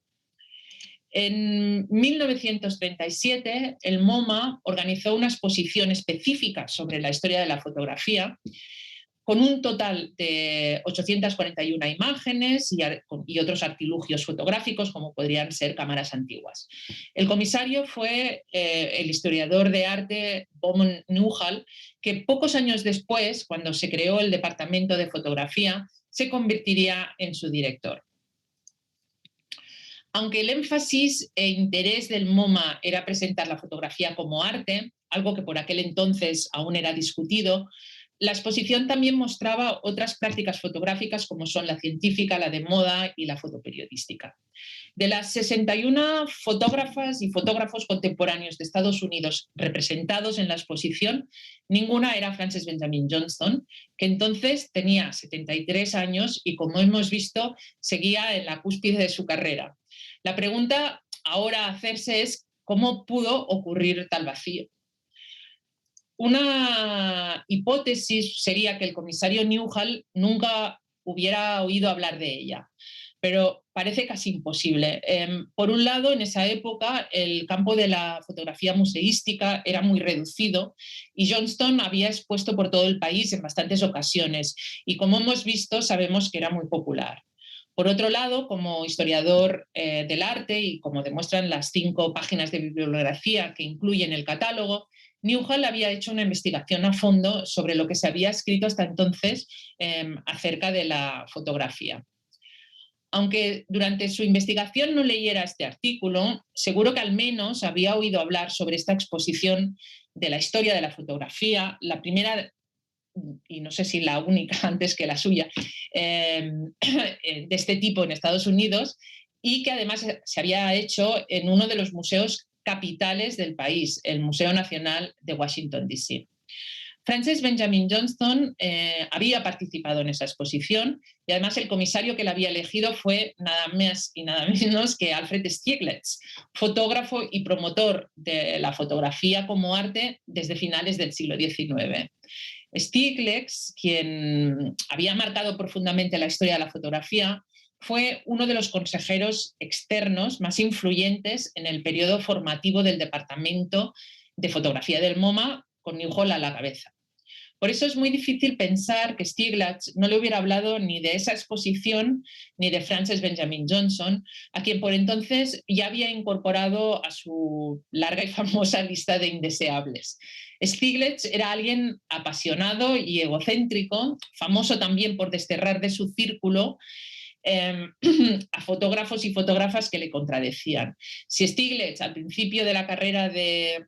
En 1937, el MoMA organizó una exposición específica sobre la historia de la fotografía, con un total de 841 imágenes y otros artilugios fotográficos, como podrían ser cámaras antiguas. El comisario fue el historiador de arte Bowman Newhall, que pocos años después, cuando se creó el departamento de fotografía, se convertiría en su director. Aunque el énfasis e interés del MoMA era presentar la fotografía como arte, algo que por aquel entonces aún era discutido, la exposición también mostraba otras prácticas fotográficas como son la científica, la de moda y la fotoperiodística. De las 61 fotógrafas y fotógrafos contemporáneos de Estados Unidos representados en la exposición, ninguna era Frances Benjamin Johnston, que entonces tenía 73 años y, como hemos visto, seguía en la cúspide de su carrera. La pregunta ahora a hacerse es ¿cómo pudo ocurrir tal vacío? Una hipótesis sería que el comisario Newhall nunca hubiera oído hablar de ella, pero parece casi imposible. Por un lado, en esa época el campo de la fotografía museística era muy reducido y Johnston había expuesto por todo el país en bastantes ocasiones y, como hemos visto, sabemos que era muy popular. Por otro lado, como historiador del arte y como demuestran las 5 páginas de bibliografía que incluyen el catálogo, Newhall había hecho una investigación a fondo sobre lo que se había escrito hasta entonces acerca de la fotografía. Aunque durante su investigación no leyera este artículo, seguro que al menos había oído hablar sobre esta exposición de la historia de la fotografía, la primera y no sé si la única antes que la suya, de este tipo en Estados Unidos, y que además se había hecho en uno de los museos capitales del país, el Museo Nacional de Washington, D.C. Frances Benjamin Johnston había participado en esa exposición y además el comisario que la había elegido fue nada más y nada menos que Alfred Stieglitz, fotógrafo y promotor de la fotografía como arte desde finales del siglo XIX. Stieglitz, quien había marcado profundamente la historia de la fotografía, fue uno de los consejeros externos más influyentes en el periodo formativo del Departamento de Fotografía del MoMA, con Newhall a la cabeza. Por eso es muy difícil pensar que Stieglitz no le hubiera hablado ni de esa exposición ni de Frances Benjamin Johnston, a quien por entonces ya había incorporado a su larga y famosa lista de indeseables. Stieglitz era alguien apasionado y egocéntrico, famoso también por desterrar de su círculo a fotógrafos y fotógrafas que le contradecían. Si Stieglitz al principio de la carrera de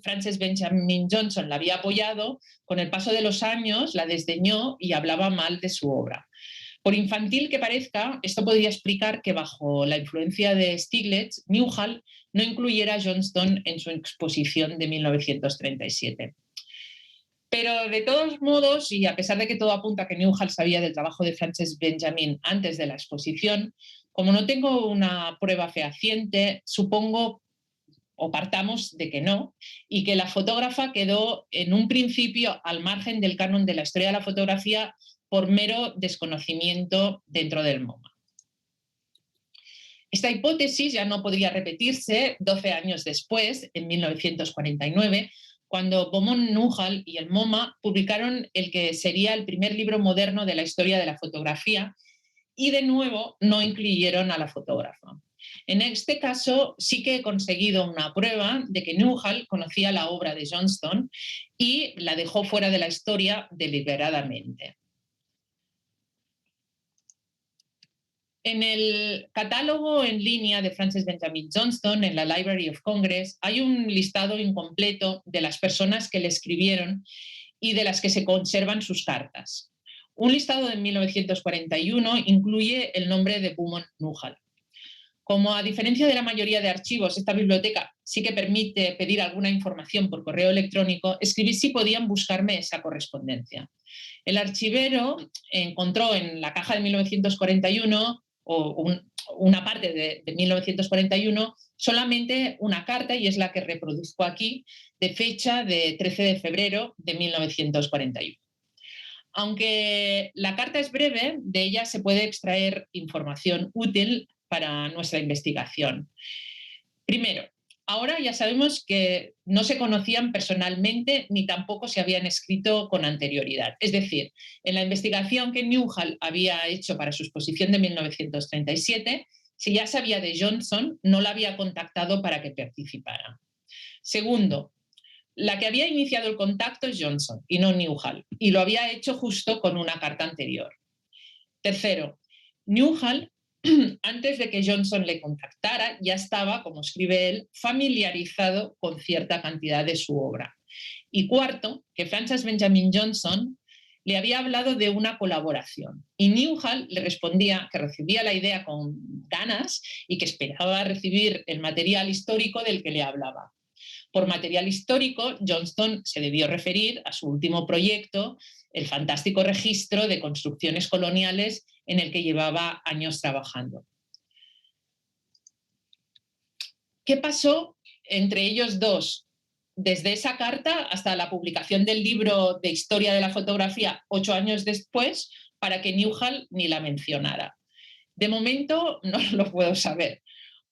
Frances Benjamin Johnston la había apoyado, con el paso de los años la desdeñó y hablaba mal de su obra. Por infantil que parezca, esto podría explicar que bajo la influencia de Stieglitz, Newhall no incluyera a Johnston en su exposición de 1937. Pero de todos modos, y a pesar de que todo apunta a que Newhall sabía del trabajo de Frances Benjamin antes de la exposición, como no tengo una prueba fehaciente, supongo o partamos de que no, y que la fotógrafa quedó en un principio al margen del canon de la historia de la fotografía por mero desconocimiento dentro del MoMA. Esta hipótesis ya no podría repetirse 12 años después, en 1949, cuando Bowman Newhall y el MoMA publicaron el que sería el primer libro moderno de la historia de la fotografía y de nuevo no incluyeron a la fotógrafa. En este caso sí que he conseguido una prueba de que Newhall conocía la obra de Johnston y la dejó fuera de la historia deliberadamente. En el catálogo en línea de Frances Benjamin Johnston, en la Library of Congress, hay un listado incompleto de las personas que le escribieron y de las que se conservan sus cartas. Un listado de 1941 incluye el nombre de Beaumont Newhall. Como a diferencia de la mayoría de archivos, esta biblioteca sí que permite pedir alguna información por correo electrónico, escribí si podían buscarme esa correspondencia. El archivero encontró en la caja de 1941 una parte de 1941 solamente una carta, y es la que reproduzco aquí, de fecha de 13 de febrero de 1941. Aunque la carta es breve, de ella se puede extraer información útil para nuestra investigación. Primero, ahora ya sabemos que no se conocían personalmente ni tampoco se habían escrito con anterioridad. Es decir, en la investigación que Newhall había hecho para su exposición de 1937, si ya sabía de Johnson, no la había contactado para que participara. Segundo, la que había iniciado el contacto es Johnson y no Newhall, y lo había hecho justo con una carta anterior. Tercero, Newhall, antes de que Johnson le contactara, ya estaba, como escribe él, familiarizado con cierta cantidad de su obra. Y cuarto, que Frances Benjamin Johnston le había hablado de una colaboración y Newhall le respondía que recibía la idea con ganas y que esperaba recibir el material histórico del que le hablaba. Por material histórico, Johnston se debió referir a su último proyecto, el fantástico registro de construcciones coloniales en el que llevaba años trabajando. ¿Qué pasó entre ellos dos desde esa carta hasta la publicación del libro de historia de la fotografía 8 años después para que Newhall ni la mencionara? De momento no lo puedo saber.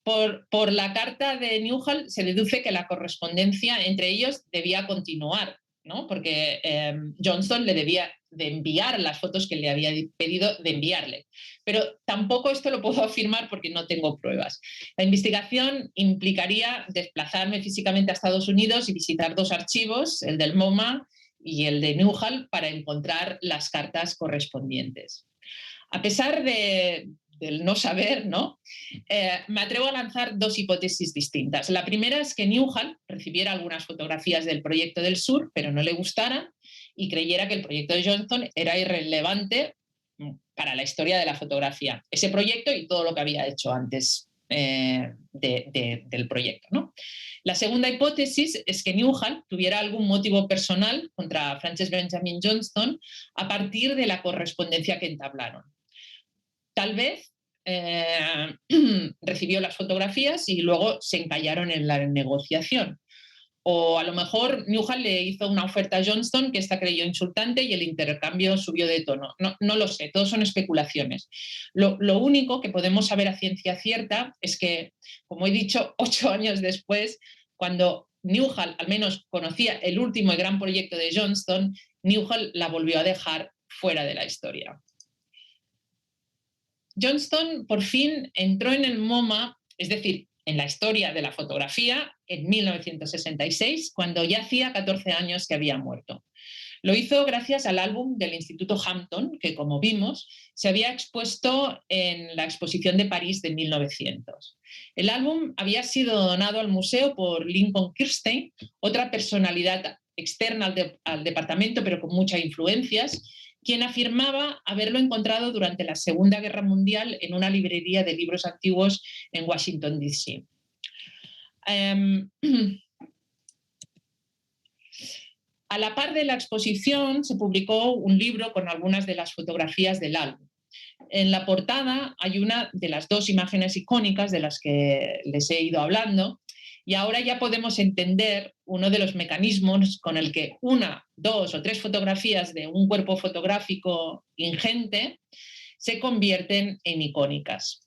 Por la carta de Newhall se deduce que la correspondencia entre ellos debía continuar, ¿no? Porque Johnston le debía de enviar las fotos que le había pedido de enviarle. Pero tampoco esto lo puedo afirmar porque no tengo pruebas. La investigación implicaría desplazarme físicamente a Estados Unidos y visitar 2 archivos, el del MoMA y el de Newhall, para encontrar las cartas correspondientes. A pesar del no saber, ¿no? Me atrevo a lanzar 2 hipótesis distintas. La primera es que Newhall recibiera algunas fotografías del proyecto del sur, pero no le gustaran y creyera que el proyecto de Johnston era irrelevante para la historia de la fotografía. Ese proyecto y todo lo que había hecho antes del proyecto, ¿no? La segunda hipótesis es que Newhall tuviera algún motivo personal contra Frances Benjamin Johnston a partir de la correspondencia que entablaron. Tal vez recibió las fotografías y luego se encallaron en la negociación. O a lo mejor Newhall le hizo una oferta a Johnston que esta creyó insultante y el intercambio subió de tono. No lo sé, todo son especulaciones. Lo único que podemos saber a ciencia cierta es que, como he dicho, 8 años después, cuando Newhall al menos conocía el último y gran proyecto de Johnston, Newhall la volvió a dejar fuera de la historia. Johnston por fin entró en el MoMA, es decir, en la historia de la fotografía, en 1966, cuando ya hacía 14 años que había muerto. Lo hizo gracias al álbum del Instituto Hampton, que como vimos, se había expuesto en la exposición de París de 1900. El álbum había sido donado al museo por Lincoln Kirstein, otra personalidad externa al departamento, pero con muchas influencias, quien afirmaba haberlo encontrado durante la Segunda Guerra Mundial en una librería de libros antiguos en Washington, D.C. A la par de la exposición se publicó un libro con algunas de las fotografías del álbum. En la portada hay una de las 2 imágenes icónicas de las que les he ido hablando, y ahora ya podemos entender uno de los mecanismos con el que 1, 2 o 3 fotografías de un cuerpo fotográfico ingente se convierten en icónicas.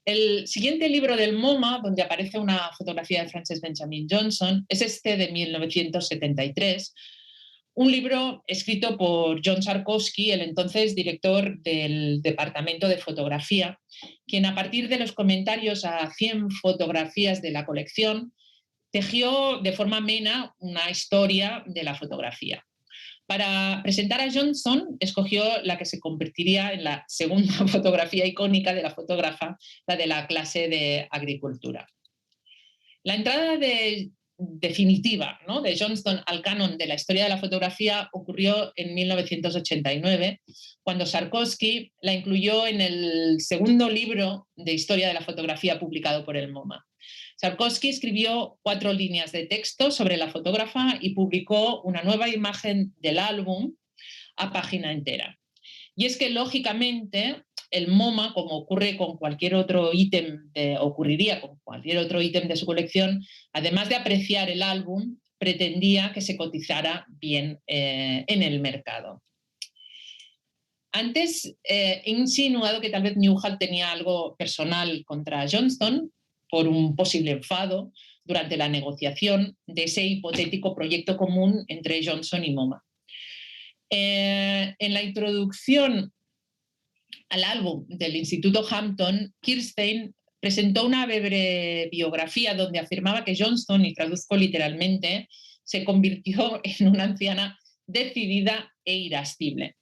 El siguiente libro del MoMA, donde aparece una fotografía de Frances Benjamin Johnston, es este de 1973, un libro escrito por John Sarkowski, el entonces director del Departamento de Fotografía, quien a partir de los comentarios a 100 fotografías de la colección, tejió de forma amena una historia de la fotografía. Para presentar a Johnson, escogió la que se convertiría en la segunda fotografía icónica de la fotógrafa, la de la clase de agricultura. La entrada definitiva, ¿no?, de Johnston al canon de la historia de la fotografía ocurrió en 1989, cuando Sarkowski la incluyó en el segundo libro de historia de la fotografía publicado por el MoMA. Sarkowski escribió 4 líneas de texto sobre la fotógrafa y publicó una nueva imagen del álbum a página entera. Y es que, lógicamente, el MoMA, como ocurre con cualquier otro ítem, ocurriría con cualquier otro ítem de su colección, además de apreciar el álbum, pretendía que se cotizara bien en el mercado. Antes he insinuado que tal vez Newhall tenía algo personal contra Johnston por un posible enfado durante la negociación de ese hipotético proyecto común entre Johnson y MoMA. En la introducción al álbum del Instituto Hampton, Kirstein presentó una breve biografía donde afirmaba que Johnston, y traduzco literalmente, se convirtió en una anciana decidida e irascible.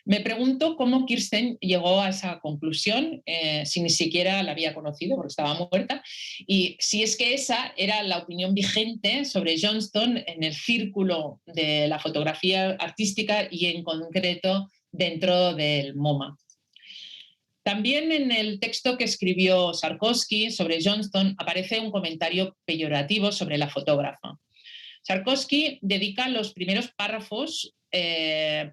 Me pregunto cómo Kirstein llegó a esa conclusión, si ni siquiera la había conocido porque estaba muerta, y si es que esa era la opinión vigente sobre Johnston en el círculo de la fotografía artística y en concreto dentro del MoMA. También en el texto que escribió Sarkowski sobre Johnston aparece un comentario peyorativo sobre la fotógrafa. Sarkowski dedica los primeros párrafos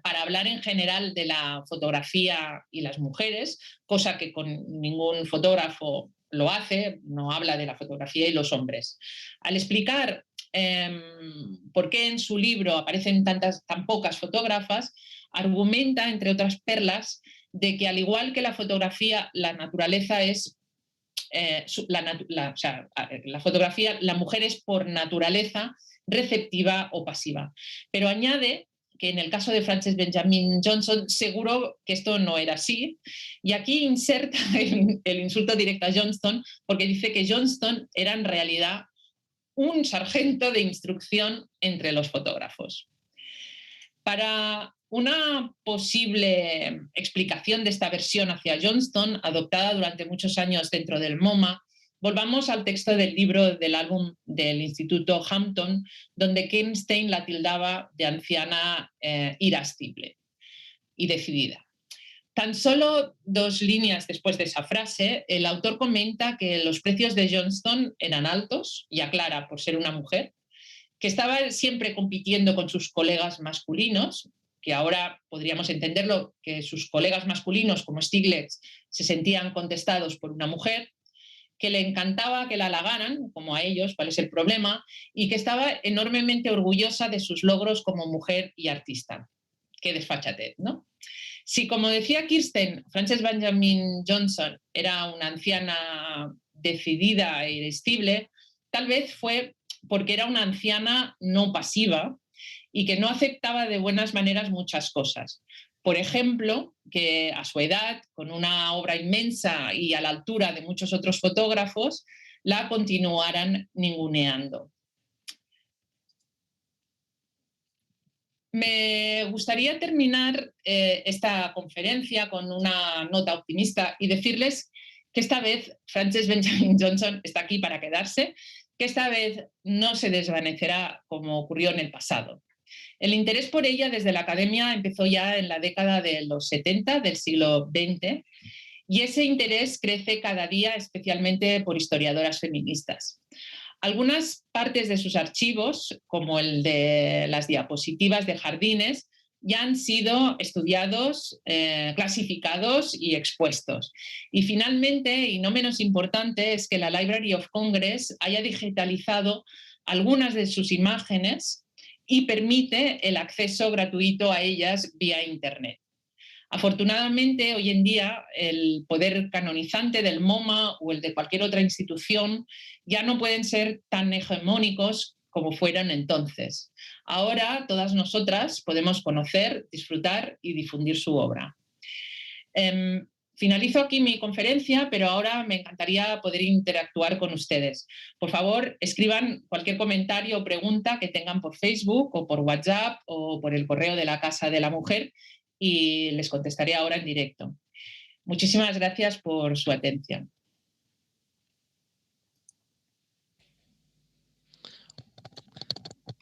para hablar en general de la fotografía y las mujeres, cosa que con ningún fotógrafo lo hace, no habla de la fotografía y los hombres. Al explicar por qué en su libro aparecen tan pocas fotógrafas, argumenta, entre otras perlas, de que al igual que la fotografía, la naturaleza es la fotografía, la mujer es por naturaleza receptiva o pasiva. Pero añade que en el caso de Frances Benjamin Johnson seguro que esto no era así, y aquí inserta el insulto directo a Johnston porque dice que Johnston era en realidad un sargento de instrucción entre los fotógrafos. Para una posible explicación de esta versión hacia Johnston, adoptada durante muchos años dentro del MoMA, volvamos al texto del libro del álbum del Instituto Hampton, donde Kirstein la tildaba de anciana irascible y decidida. Tan solo 2 líneas después de esa frase, el autor comenta que los precios de Johnston eran altos, y aclara, por ser una mujer, que estaba siempre compitiendo con sus colegas masculinos, que ahora podríamos entenderlo, que sus colegas masculinos como Stiglitz se sentían contestados por una mujer, que le encantaba que la halagaran, como a ellos, cuál es el problema, y que estaba enormemente orgullosa de sus logros como mujer y artista. Qué desfachatez, ¿no? Si, como decía Kirstein, Frances Benjamin Johnson era una anciana decidida e irascible, tal vez fue porque era una anciana no pasiva y que no aceptaba de buenas maneras muchas cosas. Por ejemplo, que a su edad, con una obra inmensa y a la altura de muchos otros fotógrafos, la continuaran ninguneando. Me gustaría terminar esta conferencia con una nota optimista y decirles que esta vez Frances Benjamin Johnson está aquí para quedarse, que esta vez no se desvanecerá como ocurrió en el pasado. El interés por ella desde la academia empezó ya en la década de los 70 del siglo XX, y ese interés crece cada día, especialmente por historiadoras feministas. Algunas partes de sus archivos, como el de las diapositivas de jardines, ya han sido estudiados, clasificados y expuestos. Y finalmente, y no menos importante, es que la Library of Congress haya digitalizado algunas de sus imágenes y permite el acceso gratuito a ellas vía Internet. Afortunadamente, hoy en día, el poder canonizante del MoMA o el de cualquier otra institución ya no pueden ser tan hegemónicos como fueron entonces. Ahora, todas nosotras podemos conocer, disfrutar y difundir su obra. Finalizo aquí mi conferencia, pero ahora me encantaría poder interactuar con ustedes. Por favor, escriban cualquier comentario o pregunta que tengan por Facebook o por WhatsApp o por el correo de la Casa de la Mujer y les contestaré ahora en directo. Muchísimas gracias por su atención.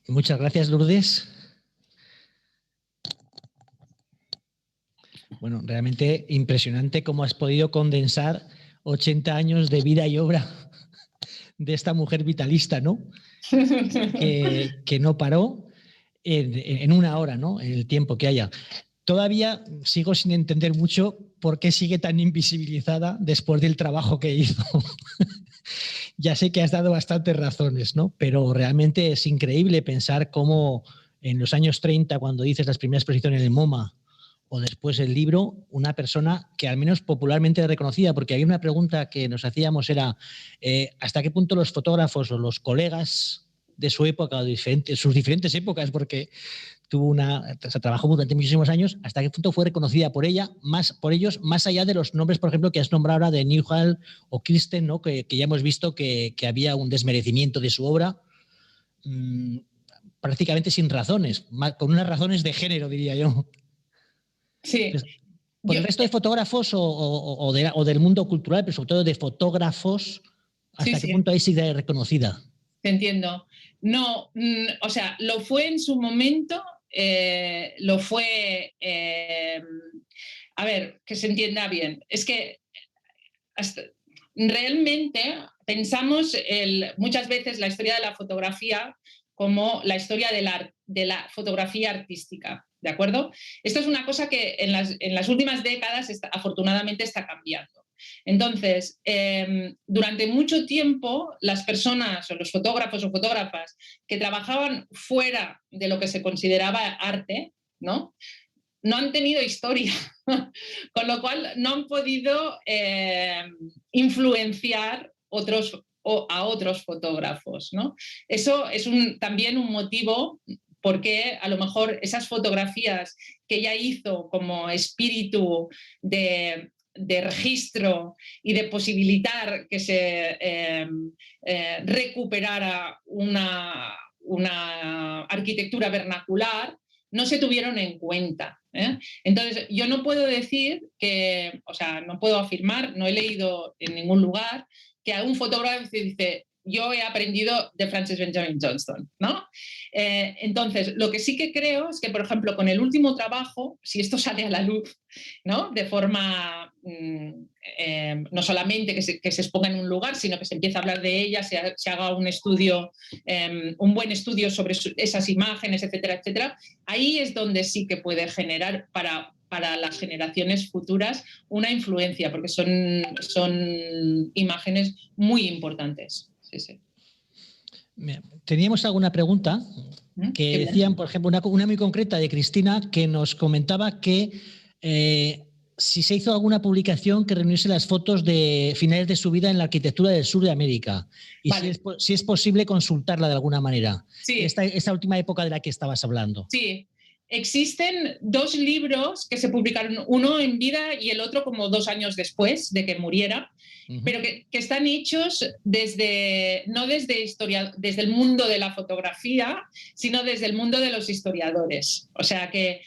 Muchas gracias, Lourdes. Bueno, realmente impresionante cómo has podido condensar 80 años de vida y obra de esta mujer vitalista, ¿no? que no paró en una hora, ¿no? El tiempo que haya. Todavía sigo sin entender mucho por qué sigue tan invisibilizada después del trabajo que hizo. Ya sé que has dado bastantes razones, ¿no? Pero realmente es increíble pensar cómo en los años 30, cuando dices las primeras exposiciones en el MoMA, o después el libro, una persona que al menos popularmente reconocida, porque hay una pregunta que nos hacíamos era ¿hasta qué punto los fotógrafos o los colegas de su época, o de sus diferentes épocas, porque trabajó durante muchísimos años, hasta qué punto fue reconocida por ellos, más allá de los nombres, por ejemplo, que has nombrado ahora de Newhall o Kirsten, ¿no? que ya hemos visto que había un desmerecimiento de su obra, prácticamente sin razones, con unas razones de género, diría yo. Sí. Por el resto de fotógrafos o del mundo cultural, pero sobre todo de fotógrafos, ¿hasta qué punto ahí sigue reconocida? Te entiendo. No, o sea, lo fue en su momento, lo fue... a ver, que se entienda bien. Es que realmente pensamos muchas veces la historia de la fotografía como la historia de la fotografía artística, ¿de acuerdo? Esto es una cosa que en las últimas décadas afortunadamente está cambiando. Entonces, durante mucho tiempo, las personas o los fotógrafos o fotógrafas que trabajaban fuera de lo que se consideraba arte, ¿no? No han tenido historia, con lo cual no han podido influenciar a otros fotógrafos, ¿no? Eso es también un motivo porque a lo mejor esas fotografías que ella hizo como espíritu de registro y de posibilitar que se recuperara una arquitectura vernacular, no se tuvieron en cuenta. Entonces, yo no puedo decir que, o sea, no puedo afirmar, no he leído en ningún lugar que a un fotógrafo dice, yo he aprendido de Frances Benjamin Johnston, ¿no? Entonces, lo que sí que creo es que, por ejemplo, con el último trabajo, si esto sale a la luz, ¿no? De forma no solamente que se exponga en un lugar, sino que se empiece a hablar de ella, se haga un estudio, un buen estudio sobre esas imágenes, etcétera, etcétera. Ahí es donde sí que puede generar para las generaciones futuras una influencia, porque son imágenes muy importantes. Sí, sí. Teníamos alguna pregunta que decían, por ejemplo, una muy concreta de Cristina que nos comentaba que si se hizo alguna publicación que reuniese las fotos de finales de su vida en la arquitectura del sur de América y vale. si es posible consultarla de alguna manera. Sí. Esta última época de la que estabas hablando. Sí. Existen dos libros que se publicaron, uno en vida y el otro como 2 años después de que muriera, pero que están hechos no desde el mundo de la fotografía, sino desde el mundo de los historiadores. O sea que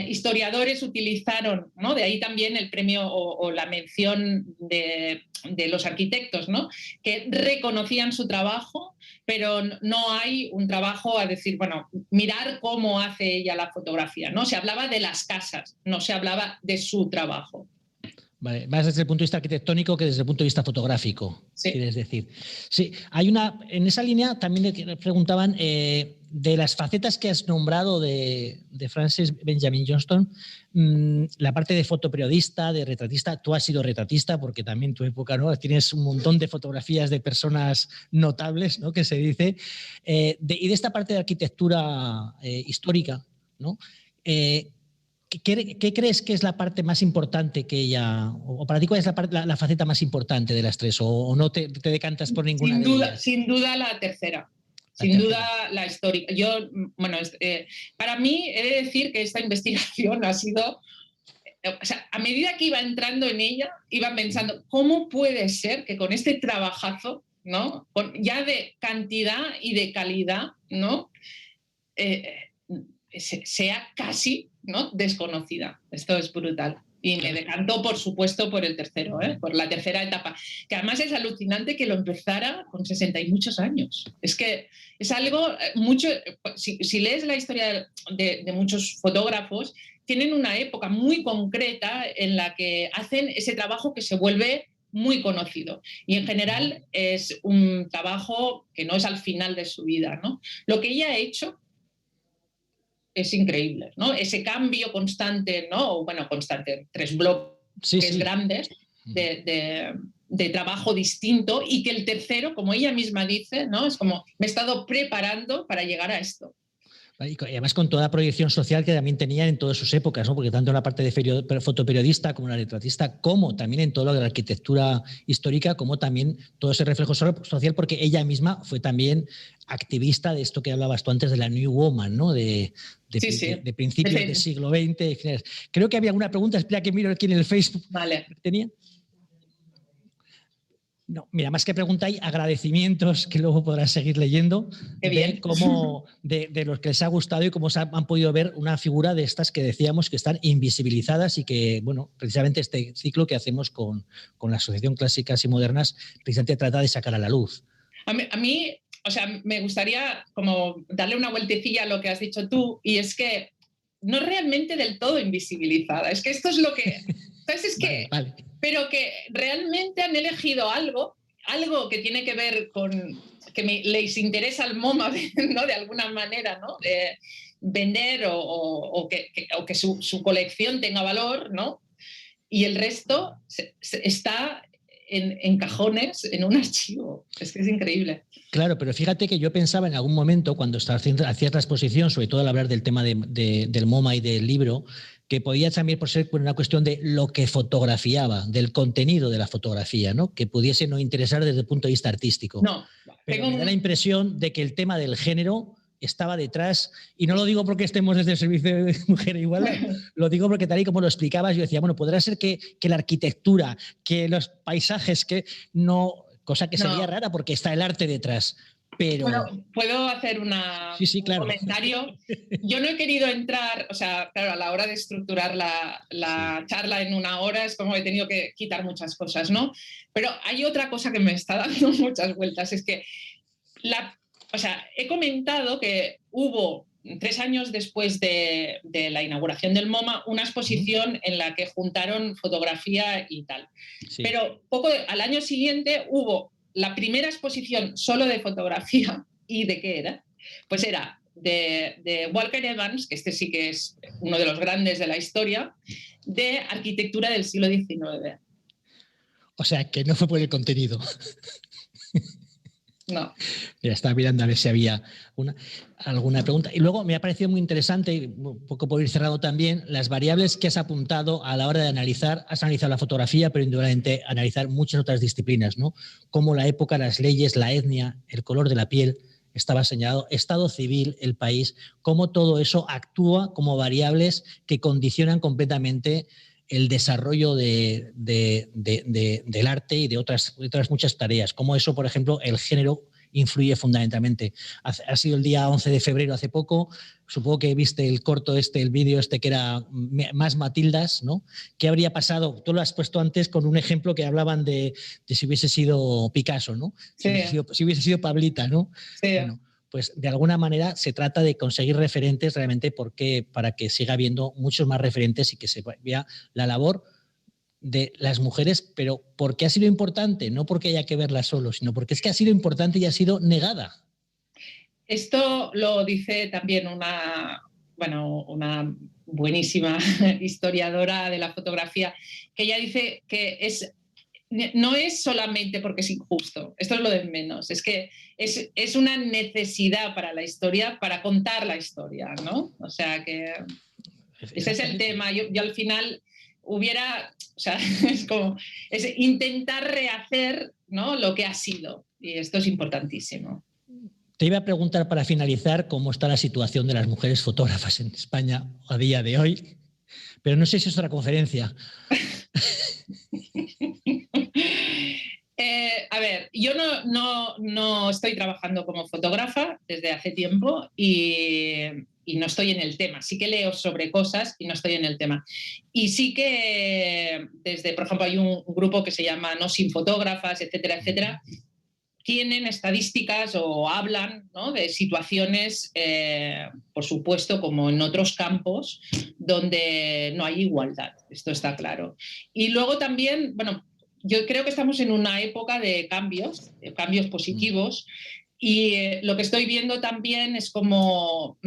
historiadores utilizaron, ¿no? De ahí también el premio o la mención de los arquitectos, ¿no? Que reconocían su trabajo, pero no hay un trabajo a decir, bueno, mirar cómo hace ella la fotografía, ¿no? Se hablaba de las casas, no se hablaba de su trabajo. Vale, más desde el punto de vista arquitectónico que desde el punto de vista fotográfico, sí. Quieres decir. Sí, hay en esa línea también le preguntaban de las facetas que has nombrado de Frances Benjamin Johnston, la parte de fotoperiodista, de retratista, tú has sido retratista porque también en tu época, ¿no? Tienes un montón de fotografías de personas notables, ¿no? Que se dice, y de esta parte de arquitectura histórica, ¿no? ¿Qué crees que es la parte más importante que ella, o para ti cuál es la faceta más importante de las tres, o no te decantas por ninguna de ellas? Sin duda la tercera. Sin duda la histórica. Yo, bueno, para mí he de decir que esta investigación ha sido, o sea, a medida que iba entrando en ella, iba pensando, ¿cómo puede ser que con este trabajazo, ¿no? Ya de cantidad y de calidad, ¿no? Sea casi, ¿no?, desconocida. Esto es brutal. Y me decantó, por supuesto, por el tercero, por la tercera etapa. Que además es alucinante que lo empezara con 60 y muchos años. Es que es algo mucho... Si lees la historia de muchos fotógrafos, tienen una época muy concreta en la que hacen ese trabajo que se vuelve muy conocido. Y en general es un trabajo que no es al final de su vida, ¿no? Lo que ella ha hecho es increíble, ¿no? Ese cambio constante, ¿no? Bueno, constante, 3 bloques grandes de trabajo distinto, y que el tercero, como ella misma dice, ¿no? Es como, me he estado preparando para llegar a esto. Y además con toda la proyección social que también tenían en todas sus épocas, ¿no? Porque tanto en la parte de fotoperiodista como en la retratista, como también en todo lo de la arquitectura histórica, como también todo ese reflejo social, porque ella misma fue también activista de esto que hablabas tú antes de la New Woman, ¿no? De principios del siglo XX. Creo que había alguna pregunta, espera que miro aquí en el Facebook. Vale. ¿Tenía? No, mira, más que pregunta hay agradecimientos que luego podrás seguir leyendo. Qué bien. De los que les ha gustado y cómo han podido ver una figura de estas que decíamos que están invisibilizadas y que, bueno, precisamente este ciclo que hacemos con la Asociación Clásicas y Modernas precisamente trata de sacar a la luz. A mí, o sea, me gustaría como darle una vueltecilla a lo que has dicho tú, y es que no es realmente del todo invisibilizada. Es que esto es lo que... ¿Sabes? Es que... Vale. Pero que realmente han elegido algo que tiene que ver con que les interesa al MoMA, ¿no? De alguna manera, ¿no? Vender o que su colección tenga valor, ¿no? Y el resto está en cajones, en un archivo. Es que es increíble. Claro, pero fíjate que yo pensaba en algún momento, cuando hacías la exposición, sobre todo al hablar del tema del MoMA y del libro, que podía también por ser una cuestión de lo que fotografiaba, del contenido de la fotografía, ¿no? Que pudiese no interesar desde el punto de vista artístico. No, pero me da la impresión de que el tema del género estaba detrás, y no lo digo porque estemos desde el Servicio de Mujer e Igualdad, lo digo porque tal y como lo explicabas, yo decía, bueno, podrá ser que la arquitectura, que los paisajes, que no... Cosa que sería rara porque está el arte detrás. Pero... Bueno, ¿puedo hacer un comentario? Yo no he querido entrar, o sea, claro, a la hora de estructurar la charla en una hora es como he tenido que quitar muchas cosas, ¿no? Pero hay otra cosa que me está dando muchas vueltas, es que o sea, he comentado que hubo 3 años después de la inauguración del MoMA una exposición en la que juntaron fotografía y tal. Sí. Pero al año siguiente hubo la primera exposición solo de fotografía. ¿Y de qué era? Pues era de Walker Evans, que este sí que es uno de los grandes de la historia, de arquitectura del siglo XIX. O sea, que no fue por el contenido. No. Mira, estaba mirando a ver si había alguna pregunta. Y luego me ha parecido muy interesante, un poco por ir cerrado también, las variables que has apuntado a la hora de analizar. Has analizado la fotografía, pero indudablemente analizar muchas otras disciplinas, ¿no? Como la época, las leyes, la etnia, el color de la piel, estaba señalado, estado civil, el país, cómo todo eso actúa como variables que condicionan completamente el desarrollo del arte y de otras muchas tareas, como eso, por ejemplo, el género influye fundamentalmente. Ha sido el día 11 de febrero hace poco, supongo que viste el corto el vídeo que era Más Matildas, ¿no? ¿Qué habría pasado? Tú lo has puesto antes con un ejemplo que hablaban de si hubiese sido Picasso, ¿no? Sí. Si hubiese sido Pablita, ¿no? Sí. Bueno, pues de alguna manera se trata de conseguir referentes realmente para que siga habiendo muchos más referentes y que se vea la labor de las mujeres, pero ¿por qué ha sido importante? No porque haya que verla solo, sino porque es que ha sido importante y ha sido negada. Esto lo dice también una buenísima historiadora de la fotografía, que ella dice que no es solamente porque es injusto, esto es lo de menos, es que es una necesidad para la historia, para contar la historia, ¿no? O sea que ese es el tema. Yo al final o sea, es intentar rehacer, ¿no?, lo que ha sido, y esto es importantísimo. Te iba a preguntar para finalizar cómo está la situación de las mujeres fotógrafas en España a día de hoy, pero no sé si es otra conferencia. A ver, yo no estoy trabajando como fotógrafa desde hace tiempo y no estoy en el tema. Sí que leo sobre cosas y no estoy en el tema. Y sí que por ejemplo, hay un grupo que se llama No Sin Fotógrafas, etcétera, etcétera, tienen estadísticas o hablan, ¿no?, de situaciones, por supuesto, como en otros campos, donde no hay igualdad, esto está claro. Y luego también, bueno, yo creo que estamos en una época de cambios positivos, y lo que estoy viendo también es como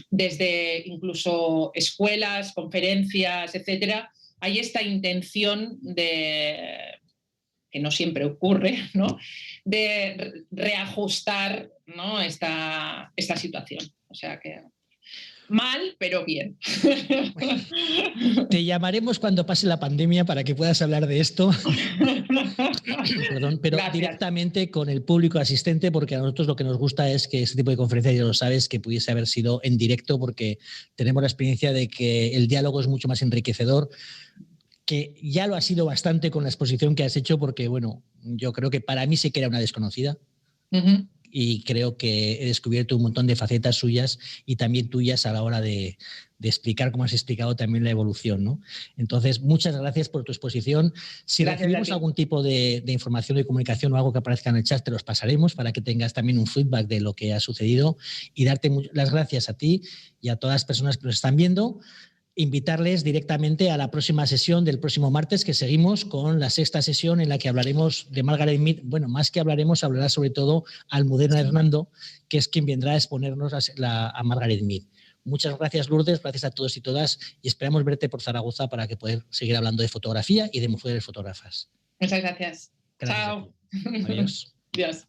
desde incluso escuelas, conferencias, etcétera, hay esta intención que no siempre ocurre, ¿no?, de reajustar, ¿no?, esta situación. O sea que mal, pero bien. Te llamaremos cuando pase la pandemia para que puedas hablar de esto. Perdón, pero Gracias. Directamente con el público asistente, porque a nosotros lo que nos gusta es que este tipo de conferencias, ya lo sabes, que pudiese haber sido en directo, porque tenemos la experiencia de que el diálogo es mucho más enriquecedor, que ya lo ha sido bastante con la exposición que has hecho, porque, bueno, yo creo que para mí sí que era una desconocida. Y creo que he descubierto un montón de facetas suyas y también tuyas a la hora de explicar, como has explicado, también la evolución, ¿no? Entonces, muchas gracias por tu exposición. Si recibimos algún tipo de información de comunicación o algo que aparezca en el chat, te los pasaremos para que tengas también un feedback de lo que ha sucedido, y darte las gracias a ti y a todas las personas que nos están viendo. Invitarles directamente a la próxima sesión del próximo martes, que seguimos con la sexta sesión en la que hablaremos de Margaret Mead. Bueno, más que hablará sobre todo Almudena Hernando, que es quien vendrá a exponernos a Margaret Mead. Muchas gracias, Lourdes, gracias a todos y todas, y esperamos verte por Zaragoza para que poder seguir hablando de fotografía y de mujeres fotógrafas. Muchas gracias. Gracias. Chao. Adiós. Adiós.